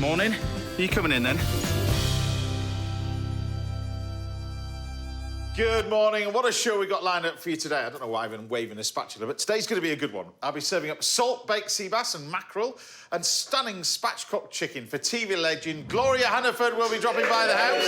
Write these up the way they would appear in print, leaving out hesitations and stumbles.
Morning. Are you coming in then? Good morning, and what a show we got lined up for you today. I don't know why I've been waving a spatula, but today's going to be a good one. I'll be serving up salt-baked sea bass and mackerel and stunning spatchcock chicken for TV legend Gloria Hunniford will be dropping by the house.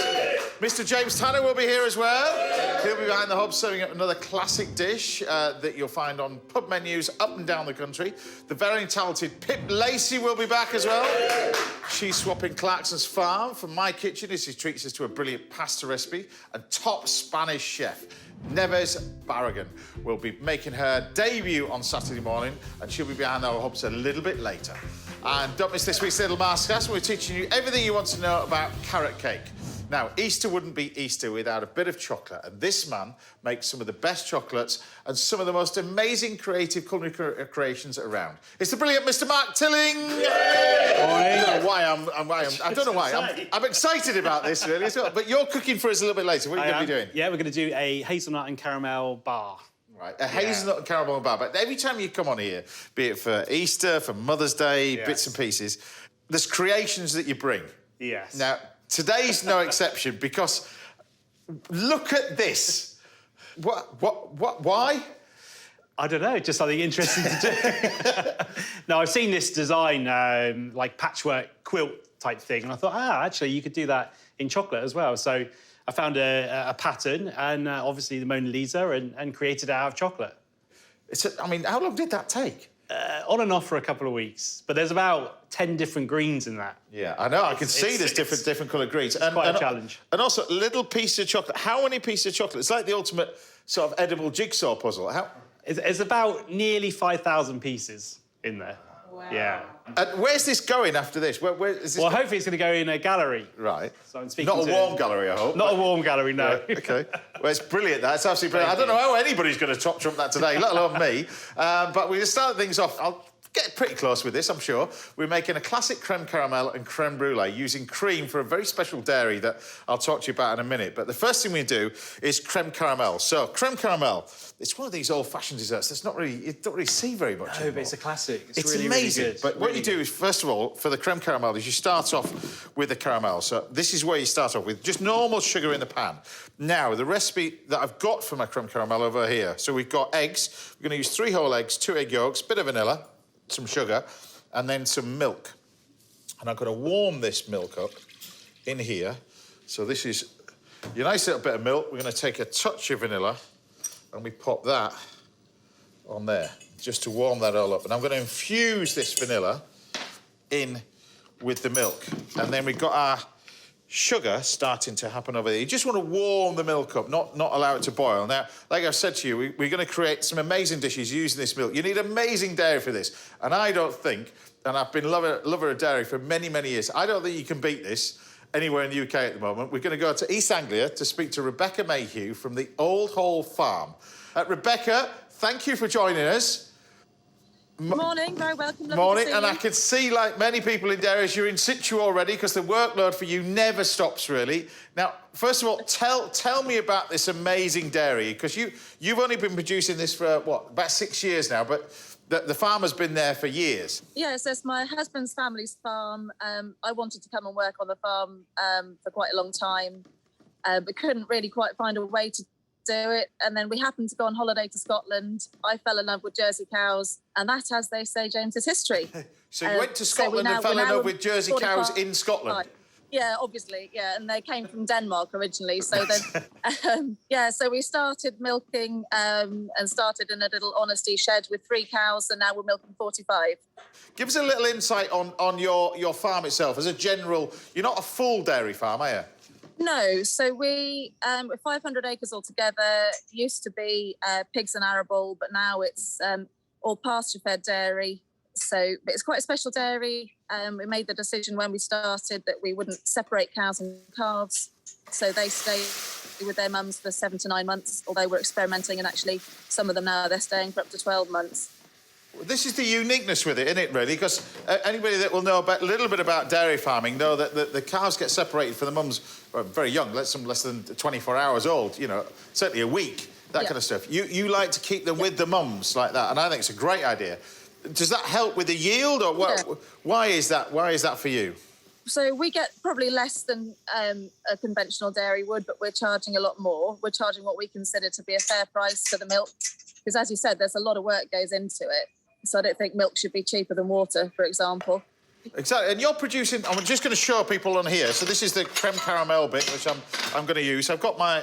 Mr. James Tanner will be here as well. He'll be behind the hob serving up another classic dish that you'll find on pub menus up and down the country. The very talented Pip Lacey will be back as well. She's swapping Clarkson's farm from my kitchen as she treats us to a brilliant pasta recipe, and top Spanish chef Nieves Barragan will be making her debut on Saturday morning, and she'll be behind our hubs a little bit later. And don't miss this week's Little Masterclass. We're teaching you everything you want to know about carrot cake. Now, Easter wouldn't be Easter without a bit of chocolate, and this man makes some of the best chocolates and some of the most amazing creative culinary creations around. It's the brilliant Mr. Mark Tilling. I don't know why I'm excited about this really as well. But you're cooking for us a little bit later. What are you going to be doing? Yeah, we're going to do a hazelnut and caramel bar. Right, a hazelnut and caramel bar. But every time you come on here, be it for Easter, for Mother's Day, bits and pieces, there's creations that you bring. Yes. Now, today's no exception, because look at this. Why? I don't know, just something interesting to do. No, I've seen this design, like patchwork quilt type thing, and I thought, actually, you could do that in chocolate as well. So I found a pattern and obviously the Mona Lisa and created it out of chocolate. I mean, how long did that take? On and off for a couple of weeks, but there's about 10 different greens in that. Yeah, I know. I can see there's different coloured greens. It's quite a challenge. And also, little piece of chocolate. How many pieces of chocolate? It's like the ultimate sort of edible jigsaw puzzle. It's about nearly 5,000 pieces in there. Wow. Yeah. And where's this going after this? Where is this? Well, hopefully it's going to go in a gallery. Right. So I'm speaking Not a warm gallery, I hope. Not a warm gallery, no. Yeah, OK. Well, it's brilliant, that. It's absolutely brilliant. I don't know how anybody's going to top trump that today, let alone me. But we'll start things off. I'll get pretty close with this, I'm sure. We're making a classic creme caramel and creme brulee using cream for a very special dairy that I'll talk to you about in a minute. But the first thing we do is creme caramel. So, creme caramel, it's one of these old-fashioned desserts that's you don't really see very much anymore. But it's a classic. It's really, amazing. Really good. But what you do is, first of all, for the creme caramel, is you start off with the caramel. So this is where you start off with, just normal sugar in the pan. Now, the recipe that I've got for my creme caramel over here. So we've got eggs. We're going to use 3 whole eggs, 2 egg yolks, bit of vanilla, some sugar, and then some milk. And I'm going to warm this milk up in here. So this is your nice little bit of milk. We're going to take a touch of vanilla and we pop that on there just to warm that all up. And I'm going to infuse this vanilla in with the milk. And then we've got our sugar starting to happen over there. You just want to warm the milk up, not allow it to boil. Now, like I've said to you, we're going to create some amazing dishes using this milk. You need amazing dairy for this. And I don't think, and I've been lover of dairy for many, many years, I don't think you can beat this anywhere in the UK at the moment. We're going to go to East Anglia to speak to Rebecca Mayhew from the Old Hall Farm. Rebecca, thank you for joining us. Morning, very welcome. Morning, and I can see, like many people in dairies, you're in situ already because the workload for you never stops, really. Now, first of all, tell me about this amazing dairy, because you've only been producing this for, what, about 6 years now, but the farm has been there for years. Yes, it's my husband's family's farm. I wanted to come and work on the farm for quite a long time, but couldn't really quite find a way to do it. And then we happened to go on holiday to Scotland. I fell in love with Jersey cows, and that, as they say, James, is history. So you went to Scotland and fell in love with Jersey cows in Scotland? Yeah, obviously, yeah. And they came from Denmark originally. So then, so we started milking and started in a little honesty shed with 3 cows, and now we're milking 45. Give us a little insight on your farm itself. As a general, you're not a full dairy farm, are you? No, so we're 500 acres altogether. Used to be pigs and arable, but now it's all pasture-fed dairy. But it's quite a special dairy. We made the decision when we started that we wouldn't separate cows and calves, so they stay with their mums for 7 to 9 months. Although we're experimenting, and actually some of them now they're staying for up to 12 months. This is the uniqueness with it, isn't it, really? Because anybody that will know a little bit about dairy farming know that the cows get separated from the mums very young, less than 24 hours old, you know, certainly a week, that kind of stuff. You like to keep them with the mums like that, and I think it's a great idea. Does that help with the yield, or what? Why is that for you? So we get probably less than a conventional dairy would, but we're charging a lot more. We're charging what we consider to be a fair price for the milk, because as you said, there's a lot of work goes into it. So I don't think milk should be cheaper than water, for example. Exactly, and you're producing. I'm just going to show people on here. So this is the creme caramel bit, which I'm going to use. I've got my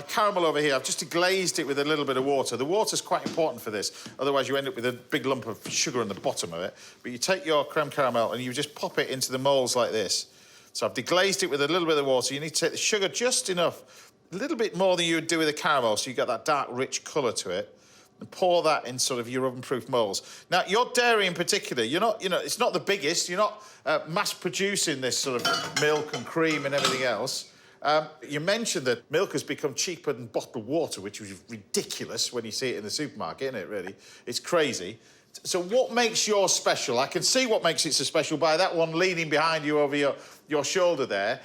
caramel over here. I've just glazed it with a little bit of water. The water's quite important for this. Otherwise, you end up with a big lump of sugar on the bottom of it. But you take your creme caramel and you just pop it into the moulds like this. So I've deglazed it with a little bit of water. You need to take the sugar just enough, a little bit more than you would do with the caramel, so you get that dark, rich colour to it. And pour that in sort of your oven-proof moulds. Now, your dairy in particular, you're not, it's not the biggest. You're not mass-producing this sort of milk and cream and everything else. You mentioned that milk has become cheaper than bottled water, which is ridiculous when you see it in the supermarket, isn't it, really? It's crazy. So what makes yours special? I can see what makes it so special by that one leaning behind you over your shoulder there.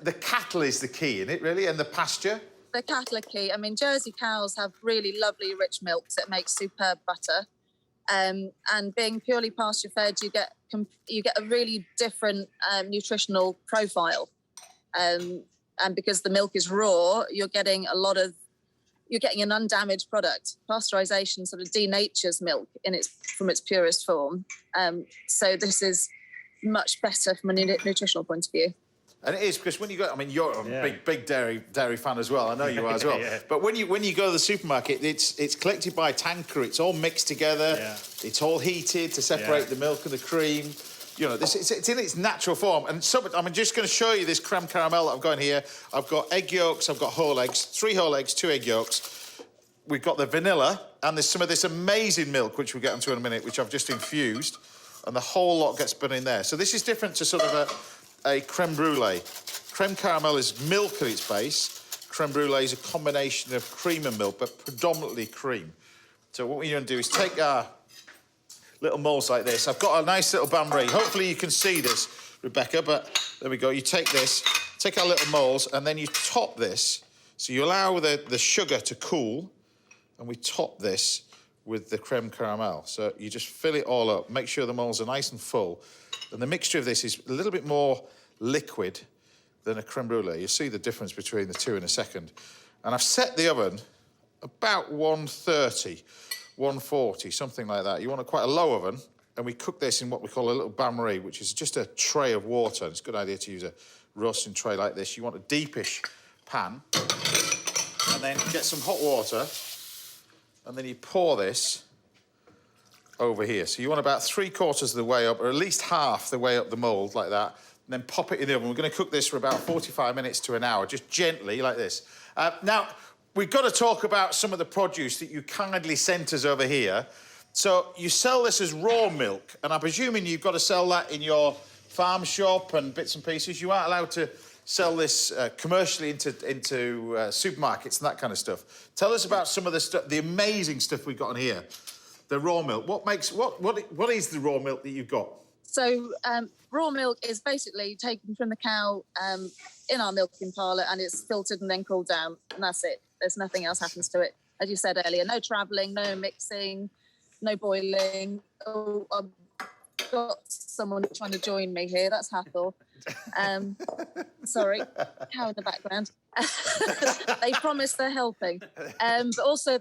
The cattle is the key, isn't it, really, and the pasture? The cattle are key. I mean, Jersey cows have really lovely, rich milks that make superb butter. And being purely pasture-fed, you get a really different nutritional profile. And because the milk is raw, you're getting an undamaged product. Pasteurisation sort of denatures milk from its purest form. So this is much better from a nutritional point of view. And it is, because when you go, I mean, you're a big dairy fan as well. I know you are as well. Yeah. But when you go to the supermarket, it's collected by tanker. It's all mixed together. Yeah. It's all heated to separate the milk and the cream. You know, it's in its natural form. And so, I'm just going to show you this creme caramel that I've got in here. I've got egg yolks. I've got whole eggs. 3 whole eggs, 2 egg yolks. We've got the vanilla, and there's some of this amazing milk, which we'll get into in a minute, which I've just infused, and the whole lot gets put in there. So this is different to sort of a creme brulee. Creme caramel is milk at its base. Creme brulee is a combination of cream and milk, but predominantly cream. So what we're going to do is take our little moulds like this. I've got a nice little bain-marie. Hopefully you can see this, Rebecca, but there we go. You take this, take our little moulds, and then you top this. So you allow the sugar to cool, and we top this with the creme caramel. So you just fill it all up, make sure the moulds are nice and full. And the mixture of this is a little bit more liquid than a creme brulee. You'll see the difference between the two in a second. And I've set the oven about 130, 140, something like that. You want quite a low oven, and we cook this in what we call a little bain-marie, which is just a tray of water. It's a good idea to use a roasting tray like this. You want a deepish pan, and then get some hot water, and then you pour this over here. So you want about 3/4 of the way up, or at least half the way up the mould, like that, and then pop it in the oven. We're going to cook this for about 45 minutes to an hour, just gently, like this. Now, we've got to talk about some of the produce that you kindly sent us over here. So you sell this as raw milk, and I'm presuming you've got to sell that in your farm shop and bits and pieces. You aren't allowed to sell this commercially into supermarkets and that kind of stuff. Tell us about some of the amazing stuff we've got on here. The raw milk. What is the raw milk that you've got? So raw milk is basically taken from the cow in our milking parlour, and it's filtered and then cooled down, and that's it. There's nothing else happens to it. As you said earlier, no travelling, no mixing, no boiling. Oh, I've got someone trying to join me here. That's Hathor. Sorry, cow in the background. They promise they're helping. But also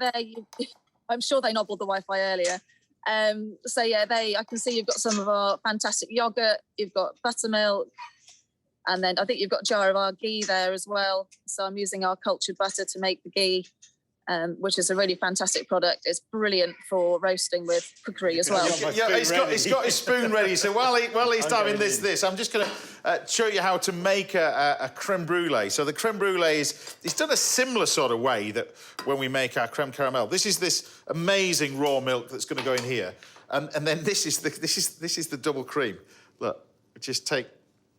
I'm sure they nobbled the Wi-Fi earlier. So yeah, I can see you've got some of our fantastic yogurt, you've got buttermilk, and then I think you've got a jar of our ghee there as well. So I'm using our cultured butter to make the ghee, which is a really fantastic product. It's brilliant for roasting with cookery as well. Yeah, he's got his spoon ready. So while he's having this, I'm just going to show you how to make a creme brulee. So the creme brulee it's done a similar sort of way that when we make our creme caramel. This is this amazing raw milk that's going to go in here, and then this is the double cream. Look, we just take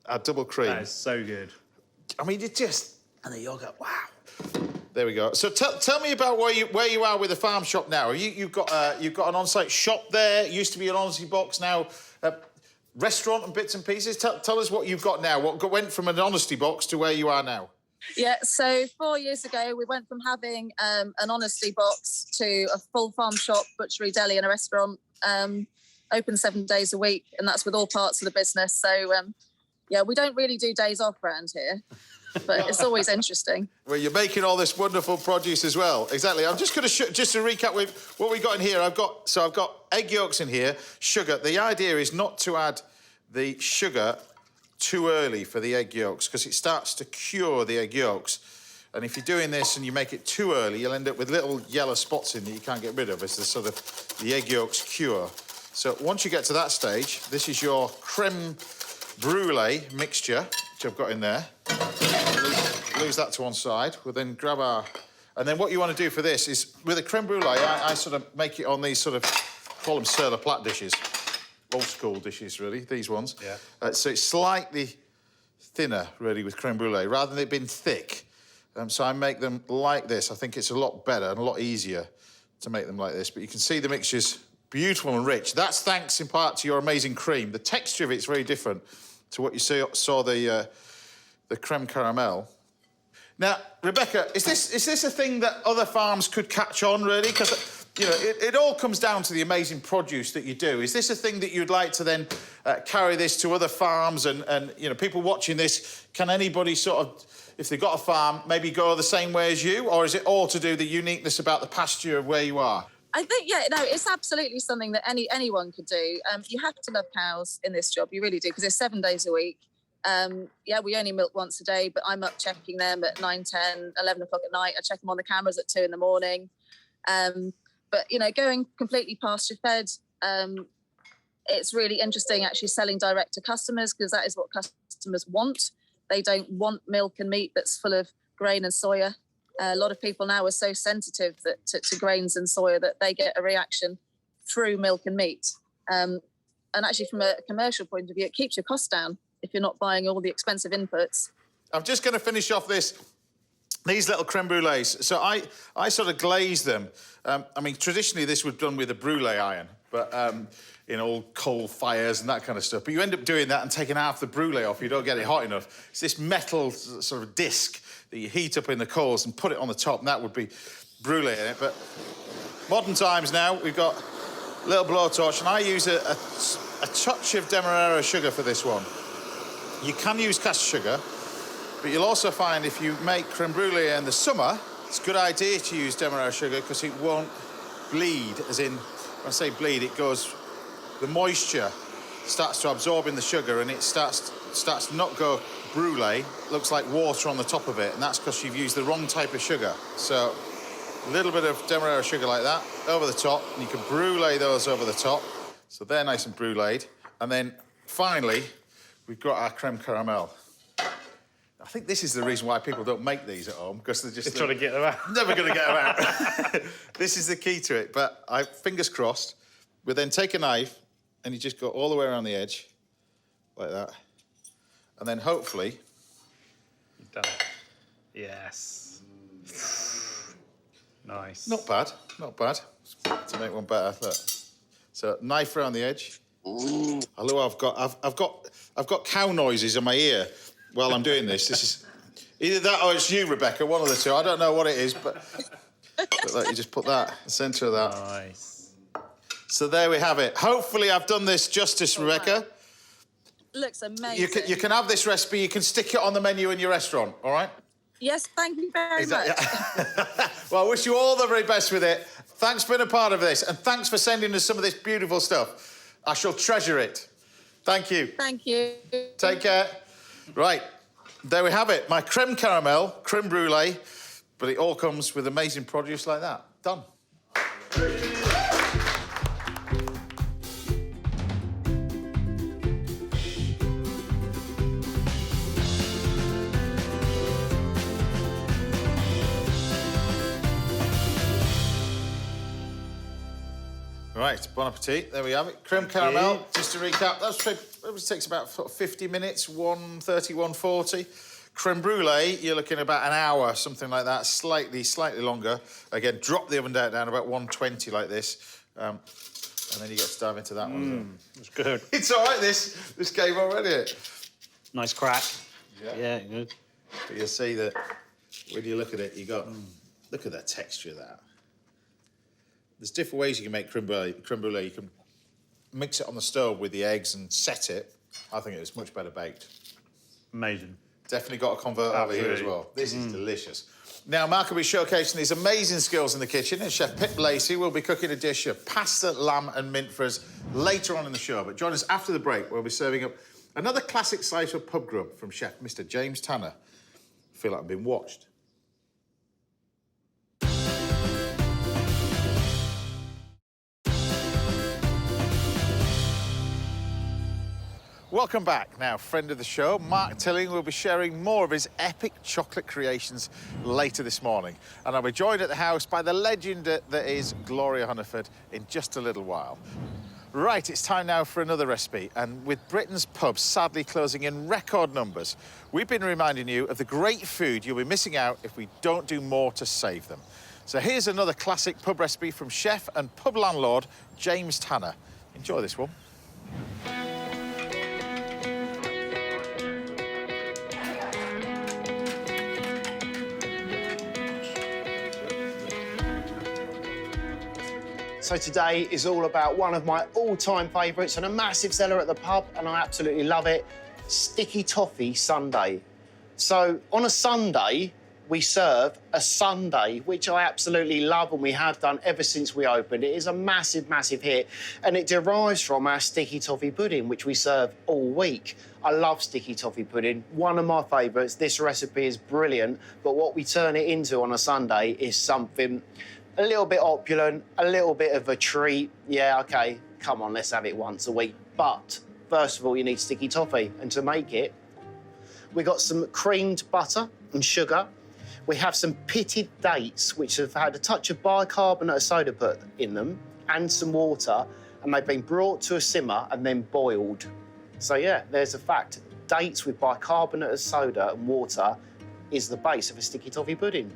our double cream. That is so good. I mean, and the yogurt. Wow. There we go. So tell me about where you are with the farm shop now. You've got an on-site shop there. It used to be an honesty box, now restaurant and bits and pieces. Tell us what you've got now. What went from an honesty box to where you are now? Yeah, so 4 years ago, we went from having an honesty box to a full farm shop, butchery, deli and a restaurant, open 7 days a week, and that's with all parts of the business. So Yeah, we don't really do days off around here, but it's always interesting. Well, you're making all this wonderful produce as well. Exactly. I'm just going to just to recap with what we got in here. I've got egg yolks in here, sugar. The idea is not to add the sugar too early for the egg yolks because it starts to cure the egg yolks. And if you're doing this and you make it too early, you'll end up with little yellow spots in that you can't get rid of as the sort of the egg yolks cure. So once you get to that stage, this is your creme brulee mixture, which I've got in there. Lose that to one side. We'll then grab our... And then what you want to do for this is, with a creme brulee, I sort of make it on these sort of, call them sur la plate dishes. Old school dishes, really, these ones. Yeah. So it's slightly thinner, really, with creme brulee, rather than it being thick. So I make them like this. I think it's a lot better and a lot easier to make them like this. But you can see the mixture's beautiful and rich. That's thanks in part to your amazing cream. The texture of it's very different to what you saw the creme caramel. Now, Rebecca, is this a thing that other farms could catch on, really? Because, you know, it all comes down to the amazing produce that you do. Is this a thing that you'd like to then carry this to other farms and, you know, people watching this, can anybody sort of, if they've got a farm, maybe go the same way as you? Or is it all to do the uniqueness about the pasture of where you are? I think, yeah, no, it's absolutely something that anyone could do. You have to love cows in this job, you really do, because it's 7 days a week. Yeah, we only milk once a day, but I'm up checking them at 9, 10, 11 o'clock at night. I check them on the cameras at 2 in the morning. But, you know, going completely pasture-fed, it's really interesting actually selling direct to customers because that is what customers want. They don't want milk and meat that's full of grain and soya. A lot of people now are so sensitive to grains and soya that they get a reaction through milk and meat. And actually, from a commercial point of view, it keeps your costs down if you're not buying all the expensive inputs. I'm just going to finish off these little creme brulees. So I sort of glaze them. I mean, traditionally, this was done with a brulee iron, but in all coal fires and that kind of stuff. But you end up doing that and taking half the brulee off. You don't get it hot enough. It's this metal sort of disc that you heat up in the coals and put it on the top, and that would be brulee in it. But modern times now, we've got a little blowtorch, and I use a touch of demerara sugar for this one. You can use caster sugar, but you'll also find if you make creme brulee in the summer, it's a good idea to use demerara sugar because it won't bleed, as in, when I say bleed, it goes, the moisture starts to absorb in the sugar and it starts to not go brulee, looks like water on the top of it, and that's because you've used the wrong type of sugar. So a little bit of demerara sugar like that over the top, and you can brulee those over the top, so they're nice and bruleed. And then finally, we've got our creme caramel. I think this is the reason why people don't make these at home, because they're just... Trying to get them out. Never going to get them out. This is the key to it, but fingers crossed. We then take a knife and you just go all the way around the edge, like that. And then hopefully... You've done it. Yes. Nice. Not bad, not bad. To make one better, look. So knife around the edge. Although I've got cow noises in my ear while I'm doing this. This is either that or it's you, Rebecca, one of the two. I don't know what it is, but look, you just put that, the centre of that. Nice. So there we have it. Hopefully I've done this justice, Rebecca. Looks amazing. You can have this recipe, you can stick it on the menu in your restaurant, all right? Yes, thank you very much. Well, I wish you all the very best with it. Thanks for being a part of this, and thanks for sending us some of this beautiful stuff. I shall treasure it. Thank you. Thank you. Take care. Right, there we have it. My creme caramel, creme brulee, but it all comes with amazing produce like that. Done. Right, bon appetit. There we have it. Creme caramel, just to recap, that takes about 50 minutes, 130, 140. Creme brulee, you're looking about an hour, something like that, slightly longer. Again, drop the oven down about 120 like this, and then you get to dive into that one. It's good. It's all right, this game already. Nice crack. Yeah, good. But you'll see that when you look at it, you got, look at that texture of that. There's different ways you can make creme brulee. You can mix it on the stove with the eggs and set it. I think it's much better baked. Amazing. Definitely got a convert over here as Absolutely. well. This is delicious. Now, Mark will be showcasing his amazing skills in the kitchen, and Chef Pip Lacey will be cooking a dish of pasta, lamb and mint for us later on in the show. But join us after the break, where we'll be serving up another classic slice of pub grub from Chef Mr. James Tanner. I feel like I'm being watched. Welcome back. Now, friend of the show, Mark Tilling, will be sharing more of his epic chocolate creations later this morning. And I'll be joined at the house by the legend that is Gloria Hunniford in just a little while. Right, it's time now for another recipe. And with Britain's pubs sadly closing in record numbers, we've been reminding you of the great food you'll be missing out if we don't do more to save them. So here's another classic pub recipe from chef and pub landlord James Tanner. Enjoy this one. So today is all about one of my all-time favourites and a massive seller at the pub, and I absolutely love it, sticky toffee sundae. So on a Sunday, we serve a sundae, which I absolutely love and we have done ever since we opened. It is a massive, massive hit, and it derives from our sticky toffee pudding, which we serve all week. I love sticky toffee pudding, one of my favourites. This recipe is brilliant, but what we turn it into on a Sunday is something a little bit opulent, a little bit of a treat. Yeah, OK, come on, let's have it once a week. But first of all, you need sticky toffee. And to make it, we got some creamed butter and sugar. We have some pitted dates, which have had a touch of bicarbonate of soda put in them, and some water, and they've been brought to a simmer and then boiled. So yeah, there's a fact. Dates with bicarbonate of soda and water is the base of a sticky toffee pudding.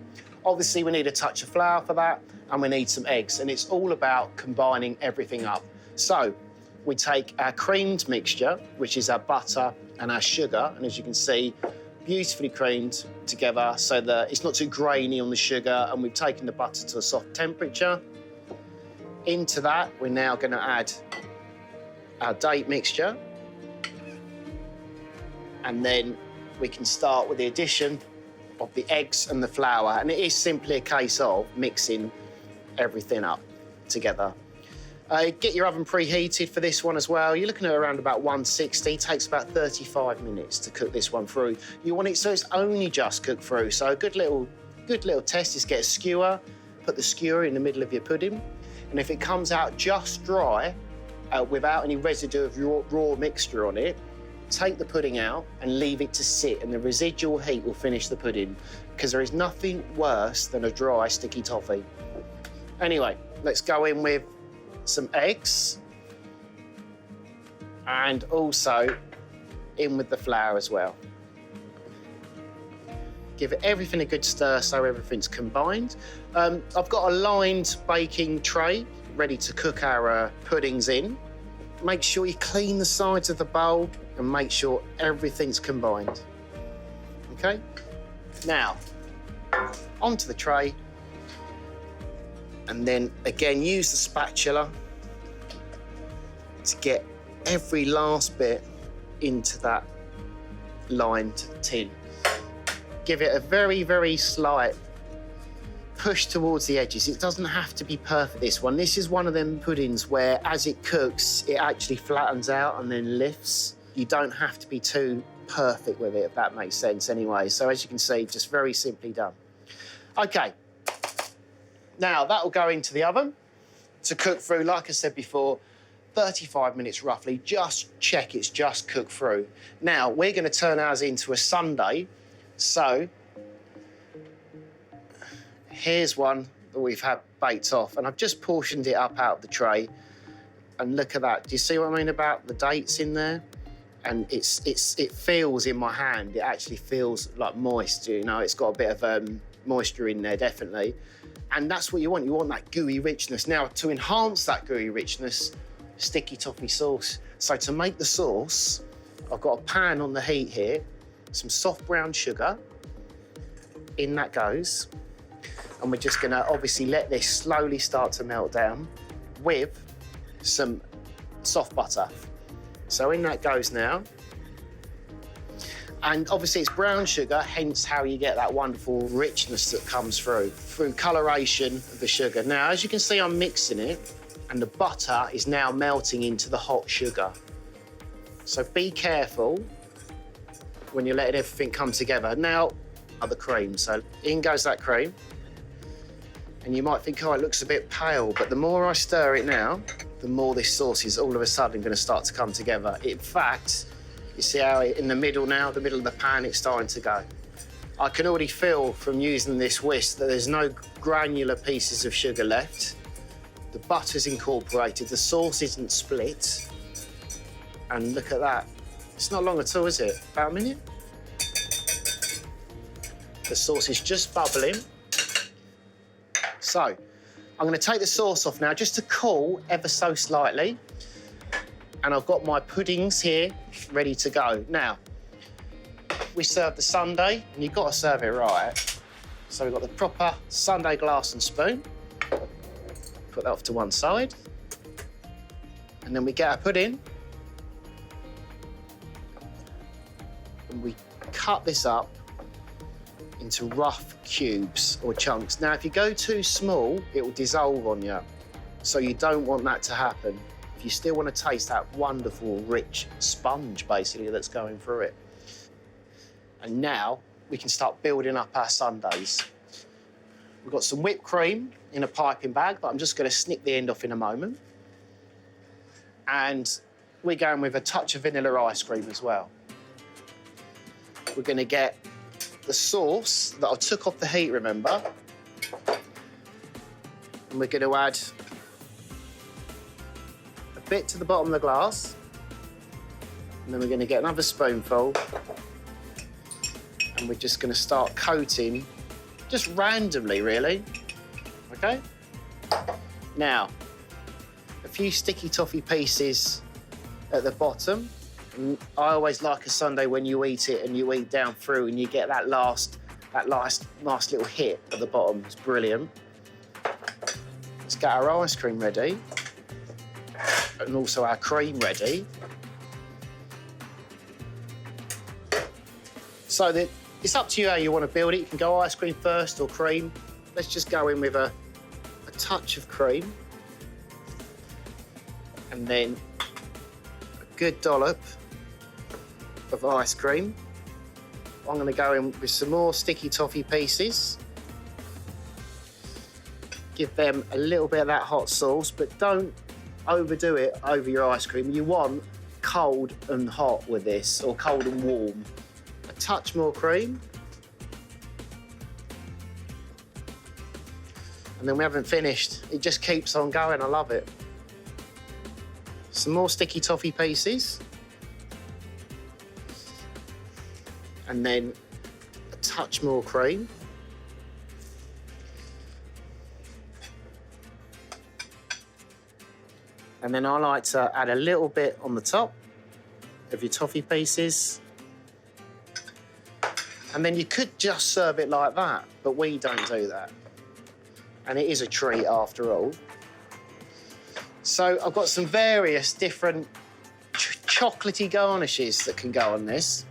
Obviously, we need a touch of flour for that, and we need some eggs, and it's all about combining everything up. So we take our creamed mixture, which is our butter and our sugar, and as you can see, beautifully creamed together so that it's not too grainy on the sugar, and we've taken the butter to a soft temperature. Into that, we're now going to add our date mixture, and then we can start with the addition of the eggs and the flour, and it is simply a case of mixing everything up together. Get your oven preheated for this one as well. You're looking at around about 160. Takes about 35 minutes to cook this one through. You want it so it's only just cooked through. So a good little test is get a skewer, put the skewer in the middle of your pudding, and if it comes out just dry, without any residue of your raw mixture on it, take the pudding out and leave it to sit, and the residual heat will finish the pudding, because there is nothing worse than a dry, sticky toffee. Anyway, let's go in with some eggs, and also in with the flour as well. Give everything a good stir so everything's combined. I've got a lined baking tray ready to cook our puddings in. Make sure you clean the sides of the bowl and make sure everything's combined. Okay? Now, onto the tray, and then again use the spatula to get every last bit into that lined tin. Give it a very, very slight push towards the edges. It doesn't have to be perfect, this one. This is one of them puddings where as it cooks, it actually flattens out and then lifts. You don't have to be too perfect with it, if that makes sense anyway. So as you can see, just very simply done. Okay, now that'll go into the oven to cook through, like I said before, 35 minutes roughly. Just check it's just cooked through. Now, we're gonna turn ours into a sundae. So here's one that we've had baked off, and I've just portioned it up out of the tray. And look at that. Do you see what I mean about the dates in there? And it feels in my hand. It actually feels like moist. You know, it's got a bit of moisture in there, definitely. And that's what you want. You want that gooey richness. Now, to enhance that gooey richness, sticky toffee sauce. So to make the sauce, I've got a pan on the heat here, some soft brown sugar. In that goes. And we're just gonna obviously let this slowly start to melt down with some soft butter. So in that goes now. And obviously it's brown sugar, hence how you get that wonderful richness that comes through coloration of the sugar. Now, as you can see, I'm mixing it, and the butter is now melting into the hot sugar. So be careful when you're letting everything come together. Now, the cream. So in goes that cream. And you might think, oh, it looks a bit pale, but the more I stir it now, the more this sauce is all of a sudden going to start to come together. In fact, you see how in the middle now, the middle of the pan, it's starting to go. I can already feel from using this whisk that there's no granular pieces of sugar left. The butter's incorporated, the sauce isn't split. And look at that. It's not long at all, is it? About a minute? The sauce is just bubbling. So, I'm going to take the sauce off now just to cool ever so slightly. And I've got my puddings here ready to go. Now, we serve the sundae, and you've got to serve it right. So we've got the proper sundae glass and spoon. Put that off to one side. And then we get our pudding. And we cut this up into rough cubes or chunks. Now, if you go too small, it will dissolve on you. So you don't want that to happen. If you still want to taste that wonderful, rich sponge, basically, that's going through it. And now we can start building up our sundaes. We've got some whipped cream in a piping bag, but I'm just going to snip the end off in a moment. And we're going with a touch of vanilla ice cream as well. We're going to get the sauce that I took off the heat, remember? And we're going to add a bit to the bottom of the glass. And then we're going to get another spoonful. And we're just going to start coating, just randomly, really. OK? Now, a few sticky toffee pieces at the bottom. And I always like a sundae when you eat it and you eat down through and you get that last nice little hit at the bottom. It's brilliant. Let's get our ice cream ready and also our cream ready. So it's up to you how you want to build it. You can go ice cream first or cream. Let's just go in with a touch of cream and then a good dollop of ice cream. I'm going to go in with some more sticky toffee pieces. Give them a little bit of that hot sauce, but don't overdo it over your ice cream. You want cold and hot with this, or cold and warm. A touch more cream. And then we haven't finished. It just keeps on going. I love it. Some more sticky toffee pieces. And then a touch more cream. And then I like to add a little bit on the top of your toffee pieces. And then you could just serve it like that, but we don't do that. And it is a treat after all. So I've got some various different chocolatey garnishes that can go on this.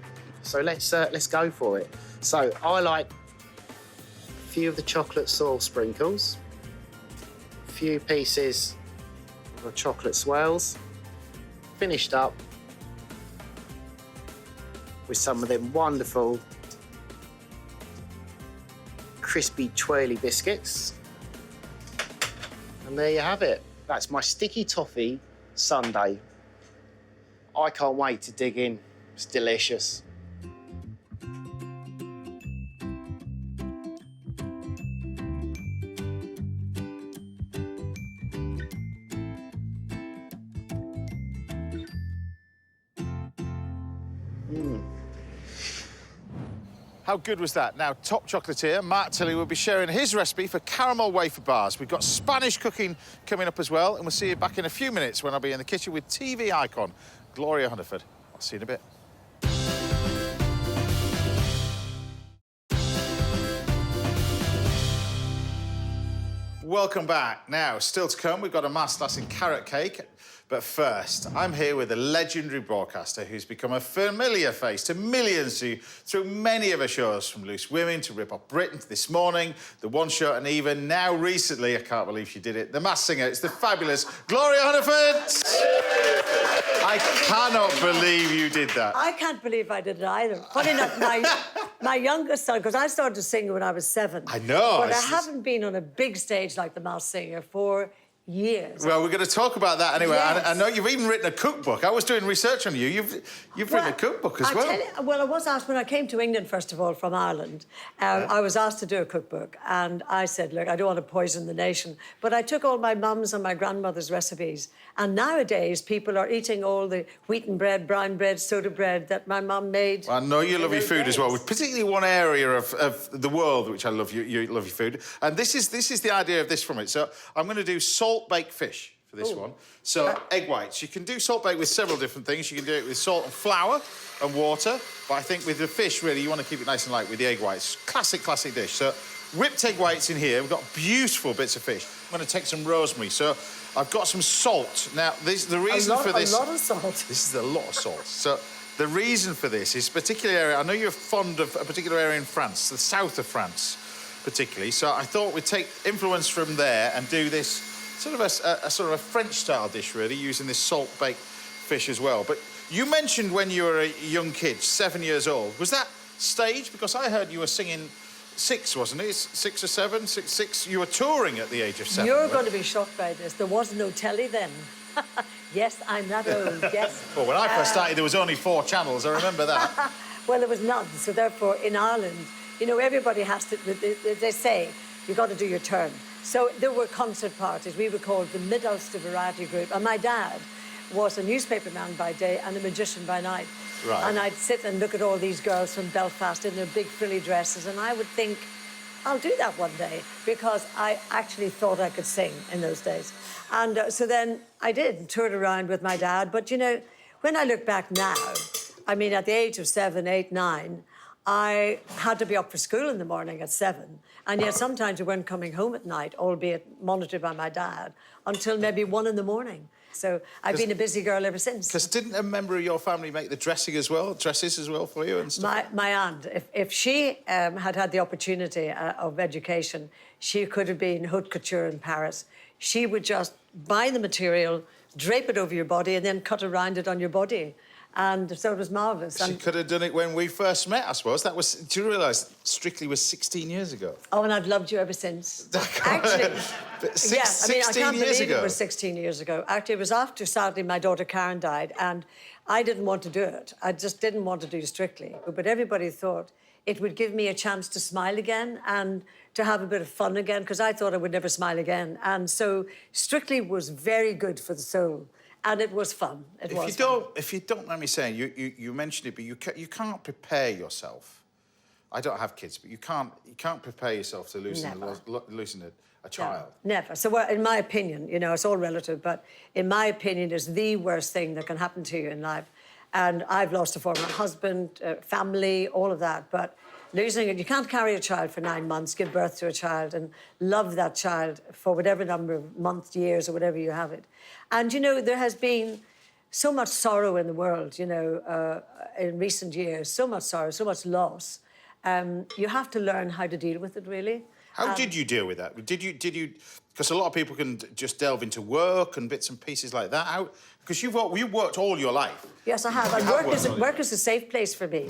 So let's go for it. So I like a few of the chocolate sauce sprinkles, a few pieces of the chocolate swirls, finished up with some of them wonderful crispy twirly biscuits. And there you have it. That's my sticky toffee sundae. I can't wait to dig in. It's delicious. How good was that? Now, top chocolatier Mark Tilley will be sharing his recipe for caramel wafer bars. We've got Spanish cooking coming up as well, and we'll see you back in a few minutes when I'll be in the kitchen with TV icon Gloria Hunniford. I'll see you in a bit. Welcome back. Now, still to come, we've got a masterclass in carrot cake. But first, I'm here with a legendary broadcaster who's become a familiar face to millions through many of her shows, from Loose Women to Rip Off Britain to This Morning, The One Shot, and even now recently, I can't believe she did it, The Masked Singer. It's the fabulous Gloria Hunniford! I cannot believe you did that. I can't believe I did it either. Funny enough, my youngest son, because I started to sing when I was 7. I know. But I haven't been on a big stage like The Masked Singer for years. Well, we're going to talk about that anyway. Yes. I know you've even written a cookbook. I was doing research on you. You've written a cookbook as well. I was asked when I came to England, first of all, from Ireland, I was asked to do a cookbook, and I said, look, I don't want to poison the nation, but I took all my mum's and my grandmother's recipes, and nowadays people are eating all the wheaten bread, brown bread, soda bread that my mum made. I know you love your food as well, particularly one area of the world which I love. You love your food, and this is the idea of this from it. So I'm going to do salt-baked fish for this one. So egg whites. You can do salt-baked with several different things. You can do it with salt and flour and water, but I think with the fish, really, you want to keep it nice and light with the egg whites. Classic dish. So whipped egg whites in here. We've got beautiful bits of fish. I'm going to take some rosemary. So I've got some salt. Now, the reason for this... A lot of salt. This is a lot of salt. So the reason for this is particular area... I know you're fond of a particular area in France, the south of France, particularly. So I thought we'd take influence from there and do this sort of a French-style dish, really, using this salt-baked fish as well. But you mentioned when you were a young kid, 7 years old. Was that staged? Because I heard you were singing 6, wasn't it? 6 or 7? 6. You were touring at the age of 7. You're going to be shocked by this. There was no telly then. Yes, I'm that old, yes. Well, when I first started, there was only 4 channels. I remember that. Well, there was none. So therefore, in Ireland, you know, everybody has to... They say, you've got to do your turn. So there were concert parties. We were called the Mid-Ulster Variety Group. And my dad was a newspaper man by day and a magician by night. Right. And I'd sit and look at all these girls from Belfast in their big frilly dresses, and I would think, I'll do that one day, because I actually thought I could sing in those days. And so then I did, toured around with my dad. But, you know, when I look back now, I mean, at the age of 7, 8, 9, I had to be up for school in the morning at 7. And yet sometimes we weren't coming home at night, albeit monitored by my dad, until maybe 1 in the morning. So I've been a busy girl ever since. Because didn't a member of your family make the dresses as well for you and stuff? My aunt, if she had the opportunity of education, she could have been haute couture in Paris. She would just buy the material, drape it over your body, and then cut around it on your body. And so it was marvellous. She could have done it when we first met, I suppose. That was... Do you realise Strictly was 16 years ago? Oh, and I've loved you ever since. Actually... Yeah, I mean, I can't believe it was 16 years ago. Actually, it was after, sadly, my daughter Karen died, and I didn't want to do it. I just didn't want to do Strictly. But everybody thought it would give me a chance to smile again and to have a bit of fun again, because I thought I would never smile again. And so Strictly was very good for the soul. And it was fun. If you don't mind me saying, you mentioned it, but you can't prepare yourself. I don't have kids, but you can't prepare yourself to losing a child. No, never. So in my opinion, you know, it's all relative, but in my opinion, it's the worst thing that can happen to you in life. And I've lost a former husband, family, all of that, but losing it, you can't carry a child for 9 months, give birth to a child and love that child for whatever number of months, years, or whatever you have it. And, you know, there has been so much sorrow in the world, you know, in recent years, so much sorrow, so much loss. You have to learn how to deal with it, really. How did you deal with that? Did you... Because a lot of people can just delve into work and bits and pieces like that. How... Because you've worked all your life. Yes, I have. And work is a safe place for me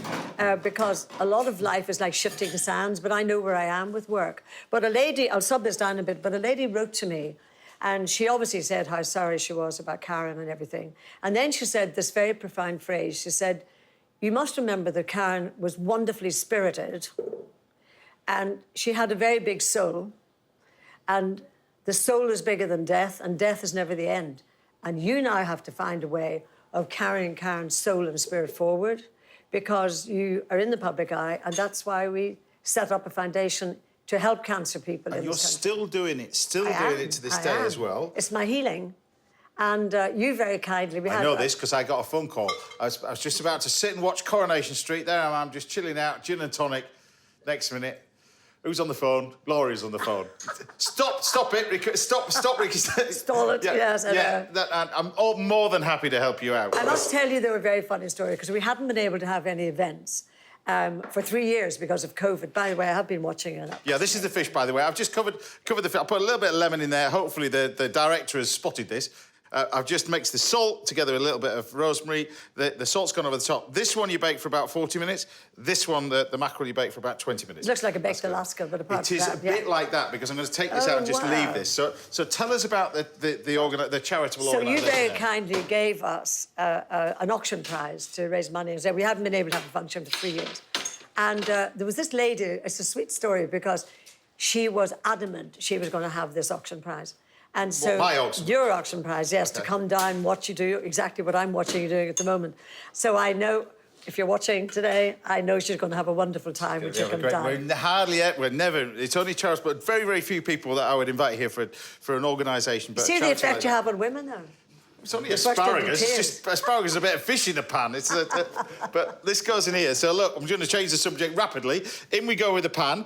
because a lot of life is like shifting sands, but I know where I am with work. But a lady, I'll sub this down a bit, but a lady wrote to me and she obviously said how sorry she was about Karen and everything. And then she said this very profound phrase. She said, you must remember that Karen was wonderfully spirited and she had a very big soul. And the soul is bigger than death, and death is never the end. And you now have to find a way of carrying Karen's soul and spirit forward because you are in the public eye, and that's why we set up a foundation to help cancer people in this country. You're still doing it to this day as well. It's my healing. And you very kindly... I know this because I got a phone call. I was just about to sit and watch Coronation Street there, and I'm just chilling out, gin and tonic. Next minute, Who's on the phone? Gloria's on the phone. Stop it, Ricky. Stop, Ricky. Stall it, yes. I'm more than happy to help you out. I must tell you, they were a very funny story because we hadn't been able to have any events for 3 years because of COVID. By the way, I have been watching it. Yeah, this is the fish, by the way. I've just covered the fish. I put a little bit of lemon in there. Hopefully the director has spotted this. I've just mixed the salt together with a little bit of rosemary. The salt's gone over the top. This one you bake for about 40 minutes. This one, the mackerel, you bake for about 20 minutes. It looks like a baked Alaska, but apart from that... It is a bit like that, because I'm going to take this out and just leave this. So tell us about the charitable organisation. So you very kindly gave us an auction prize to raise money. And we haven't been able to have a function for 3 years. And there was this lady, it's a sweet story, because she was adamant she was going to have this auction prize. And so my auction? Your auction prize, yes, to come down, watch you do exactly what I'm watching you doing at the moment. So I know, if you're watching today, I know she's going to have a wonderful time when she comes down. We're never, it's only Charles, but very, very few people that I would invite here for an organisation. See the effect you have on women, though? It's only asparagus. It's just asparagus is a bit of fish in a pan. But this goes in here. So look, I'm going to change the subject rapidly. In we go with the pan.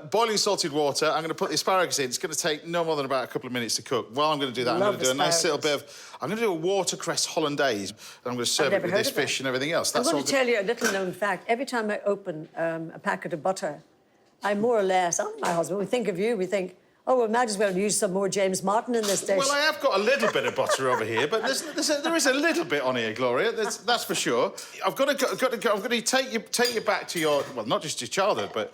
Boiling salted water. I'm going to put the asparagus in. It's going to take no more than about a couple of minutes to cook. While I'm going to do that, I'm going to do a nice little bit of... I'm going to do a watercress hollandaise. And I'm going to serve it with this fish and everything else. I'm going to tell you a little-known fact. Every time I open a packet of butter, I more or less, and my husband, we think of you, we think, oh, we might as well use some more James Martin in this dish. Well, I have got a little bit of butter over here, but there is a little bit on here, Gloria. That's for sure. I'm going to take you back to your, well, not just your childhood, but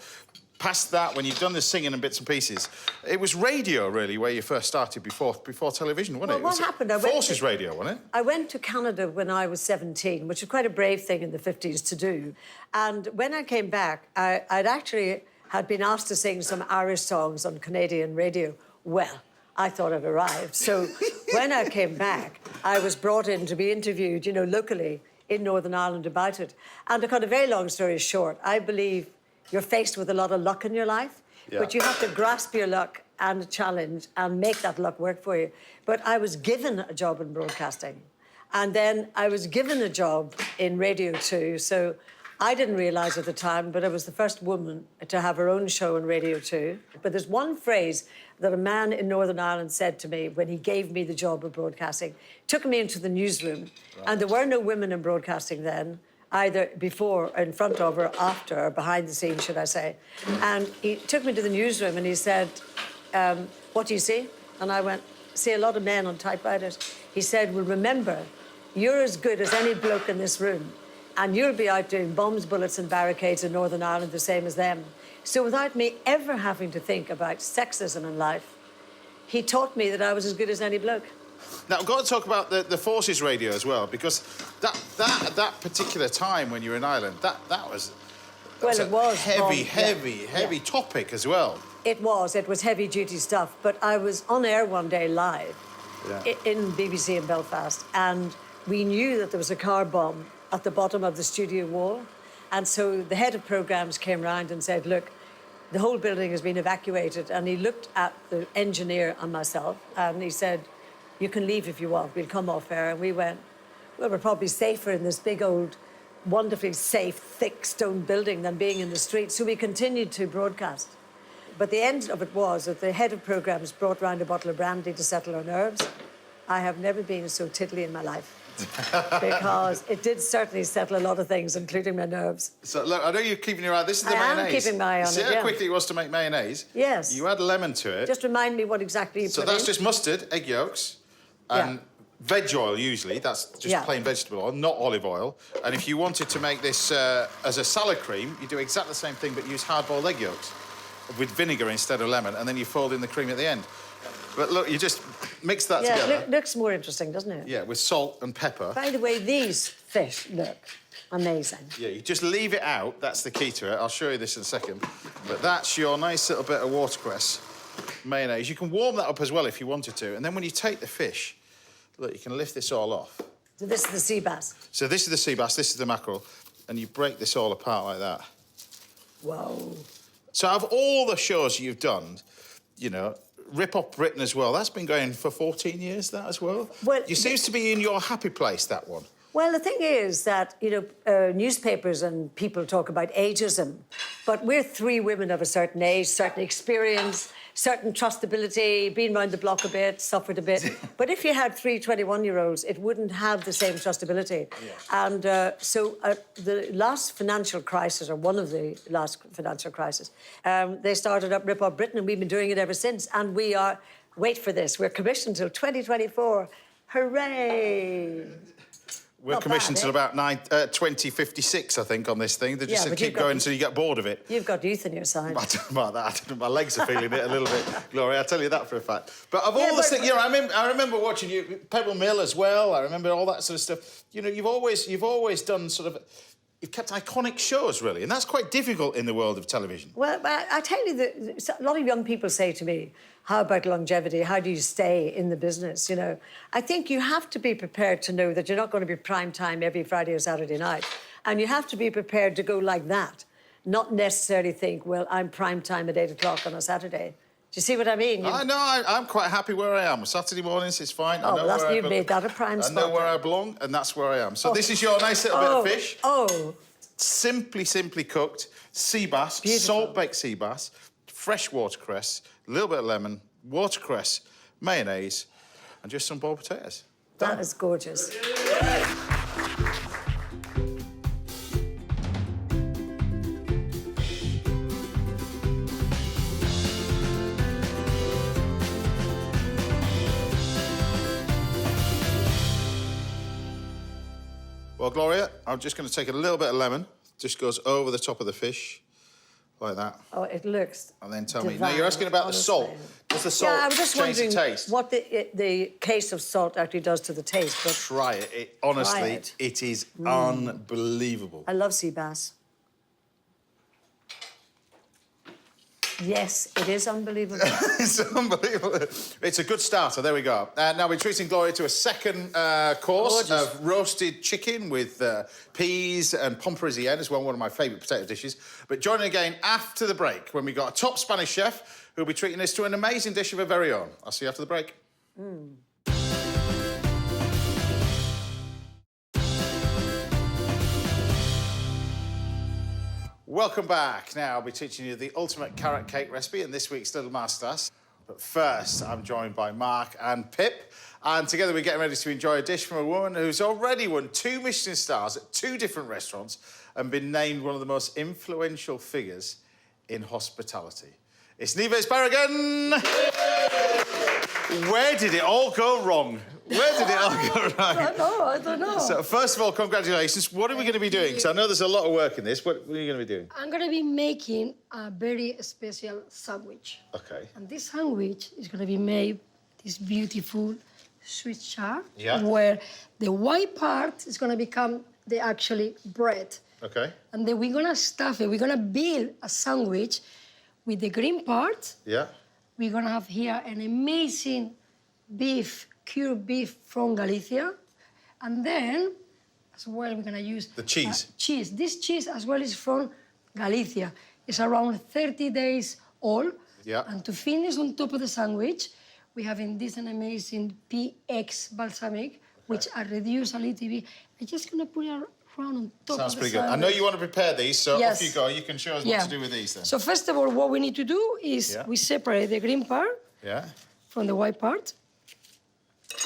past that, when you've done the singing and bits and pieces. It was radio, really, where you first started before television, wasn't it? What happened? Forces Radio, wasn't it? I went to Canada when I was 17, which was quite a brave thing in the 50s to do. And when I came back, I'd actually had been asked to sing some Irish songs on Canadian radio. Well, I thought I'd arrived. So when I came back, I was brought in to be interviewed, you know, locally in Northern Ireland about it. And to cut a very long story short, I believe you're faced with a lot of luck in your life, but you have to grasp your luck and a challenge and make that luck work for you. But I was given a job in broadcasting, and then I was given a job in radio too. So I didn't realise at the time, but I was the first woman to have her own show on Radio 2. But there's one phrase that a man in Northern Ireland said to me when he gave me the job of broadcasting. Took me into the newsroom, and there were no women in broadcasting then, either before, in front of, or after, or behind the scenes, should I say. And he took me to the newsroom and he said, what do you see? And I went, see a lot of men on typewriters. He said, well, remember, you're as good as any bloke in this room, and you'll be out doing bombs, bullets and barricades in Northern Ireland the same as them. So without me ever having to think about sexism in life, he taught me that I was as good as any bloke. Now, I've got to talk about the Forces Radio as well, because that particular time when you were in Ireland, that was a heavy topic as well. It was heavy-duty stuff, but I was on air one day live in BBC in Belfast, and we knew that there was a car bomb at the bottom of the studio wall. And so the head of programmes came round and said, look, the whole building has been evacuated. And he looked at the engineer and myself, and he said, you can leave if you want, we'll come off air. And we went, well, we're probably safer in this big old, wonderfully safe, thick stone building than being in the street. So we continued to broadcast. But the end of it was that the head of programmes brought round a bottle of brandy to settle our nerves. I have never been so tiddly in my life. Because it did certainly settle a lot of things, including my nerves. So, look, I know you're keeping your eye. This is the mayonnaise. I am keeping my eye on it, See how quickly it was to make mayonnaise? Yes. You add lemon to it. Just remind me what exactly you put in. So that's just mustard, egg yolks, and veg oil, usually. That's just plain vegetable oil, not olive oil. And if you wanted to make this as a salad cream, you do exactly the same thing, but use hard-boiled egg yolks with vinegar instead of lemon, and then you fold in the cream at the end. But look, you just mix that together. Yeah, looks more interesting, doesn't it? Yeah, with salt and pepper. By the way, these fish look amazing. Yeah, you just leave it out. That's the key to it. I'll show you this in a second. But that's your nice little bit of watercress mayonnaise. You can warm that up as well if you wanted to. And then when you take the fish, look, you can lift this all off. So this is the sea bass? So this is the sea bass, this is the mackerel. And you break this all apart like that. Whoa. So out of all the shows you've done, you know, Rip Off Britain as well, that's been going for 14 years, that as well? Well, you seems to be in your happy place, that one. Well, the thing is that, newspapers and people talk about ageism, but we're three women of a certain age, certain experience, certain trustability, been round the block a bit, suffered a bit. But if you had three 21-year-olds, it wouldn't have the same trustability. Yeah. And the last financial crisis, or one of the last financial crises, they started up Rip Off Britain, and we've been doing it ever since. And we are, wait for this, we're commissioned till 2024. Hooray! We're commissioned till about 2056, I think, on this thing. They just said keep going until you get bored of it. You've got youth on your side. I don't know about that. My legs are feeling it a little bit, Gloria. I'll tell you that for a fact. But of all the things, I remember watching you, Pebble Mill as well. I remember all that sort of stuff. You've always done sort of. You've kept iconic shows, really, and that's quite difficult in the world of television. Well, I tell you that a lot of young people say to me, how about longevity? How do you stay in the business, I think you have to be prepared to know that you're not going to be prime time every Friday or Saturday night. And you have to be prepared to go like that, not necessarily think, well, I'm prime time at 8 o'clock on a Saturday. Do you see what I mean? I know, I'm quite happy where I am. Saturday mornings, it's fine. Oh, well, you've made that a prime spot. I know where I belong, and that's where I am. So this is your nice little bit of fish. Oh. Simply cooked sea bass, salt-baked sea bass, fresh watercress, a little bit of lemon, watercress, mayonnaise, and just some boiled potatoes. That is gorgeous. Well, Gloria, I'm just going to take a little bit of lemon. Just goes over the top of the fish, like that. Oh, it looks And then tell divine, me. Now, you're asking about honestly. the salt. Does the salt I was just change the wondering taste? what the case of salt actually does to the taste. But Try it. Honestly, it is unbelievable. I love sea bass. Yes, it is unbelievable. It's unbelievable. It's a good starter. There we go. Now we're treating Gloria to a second course of roasted chicken with peas and pommes as well, one of my favourite potato dishes. But joining again after the break when we got a top Spanish chef who'll be treating us to an amazing dish of her very own. I'll see you after the break. Welcome back. Now I'll be teaching you the ultimate carrot cake recipe in this week's Little Masters. But first, I'm joined by Mark and Pip, and together we're getting ready to enjoy a dish from a woman who's already won 2 Michelin stars at 2 different restaurants and been named one of the most influential figures in hospitality. It's Nieves Barragan! Where did it all go wrong? Where did it all go wrong? I don't know. So, first of all, congratulations. What are we going to be doing? Because I know there's a lot of work in this. What are you going to be doing? I'm going to be making a very special sandwich. OK. And this sandwich is going to be made this beautiful Swiss chard, Yeah. where the white part is going to become the actually bread. OK. And then we're going to stuff it. We're going to build a sandwich with the green part. Yeah. We're going to have here an amazing beef, cured beef from Galicia. And then, as well, we're going to use... The cheese. Cheese. This cheese, as well, is from Galicia. It's around 30 days old. Yeah. And to finish on top of the sandwich, we have in this an amazing PX balsamic, which I reduce a little bit. I'm just going to put it around on top Sounds of the pretty good. sandwich. I know you want to prepare these, so Yes. off you go. You can show us what to do with these, then. So first of all, what we need to do is we separate the green part Yeah. from the white part.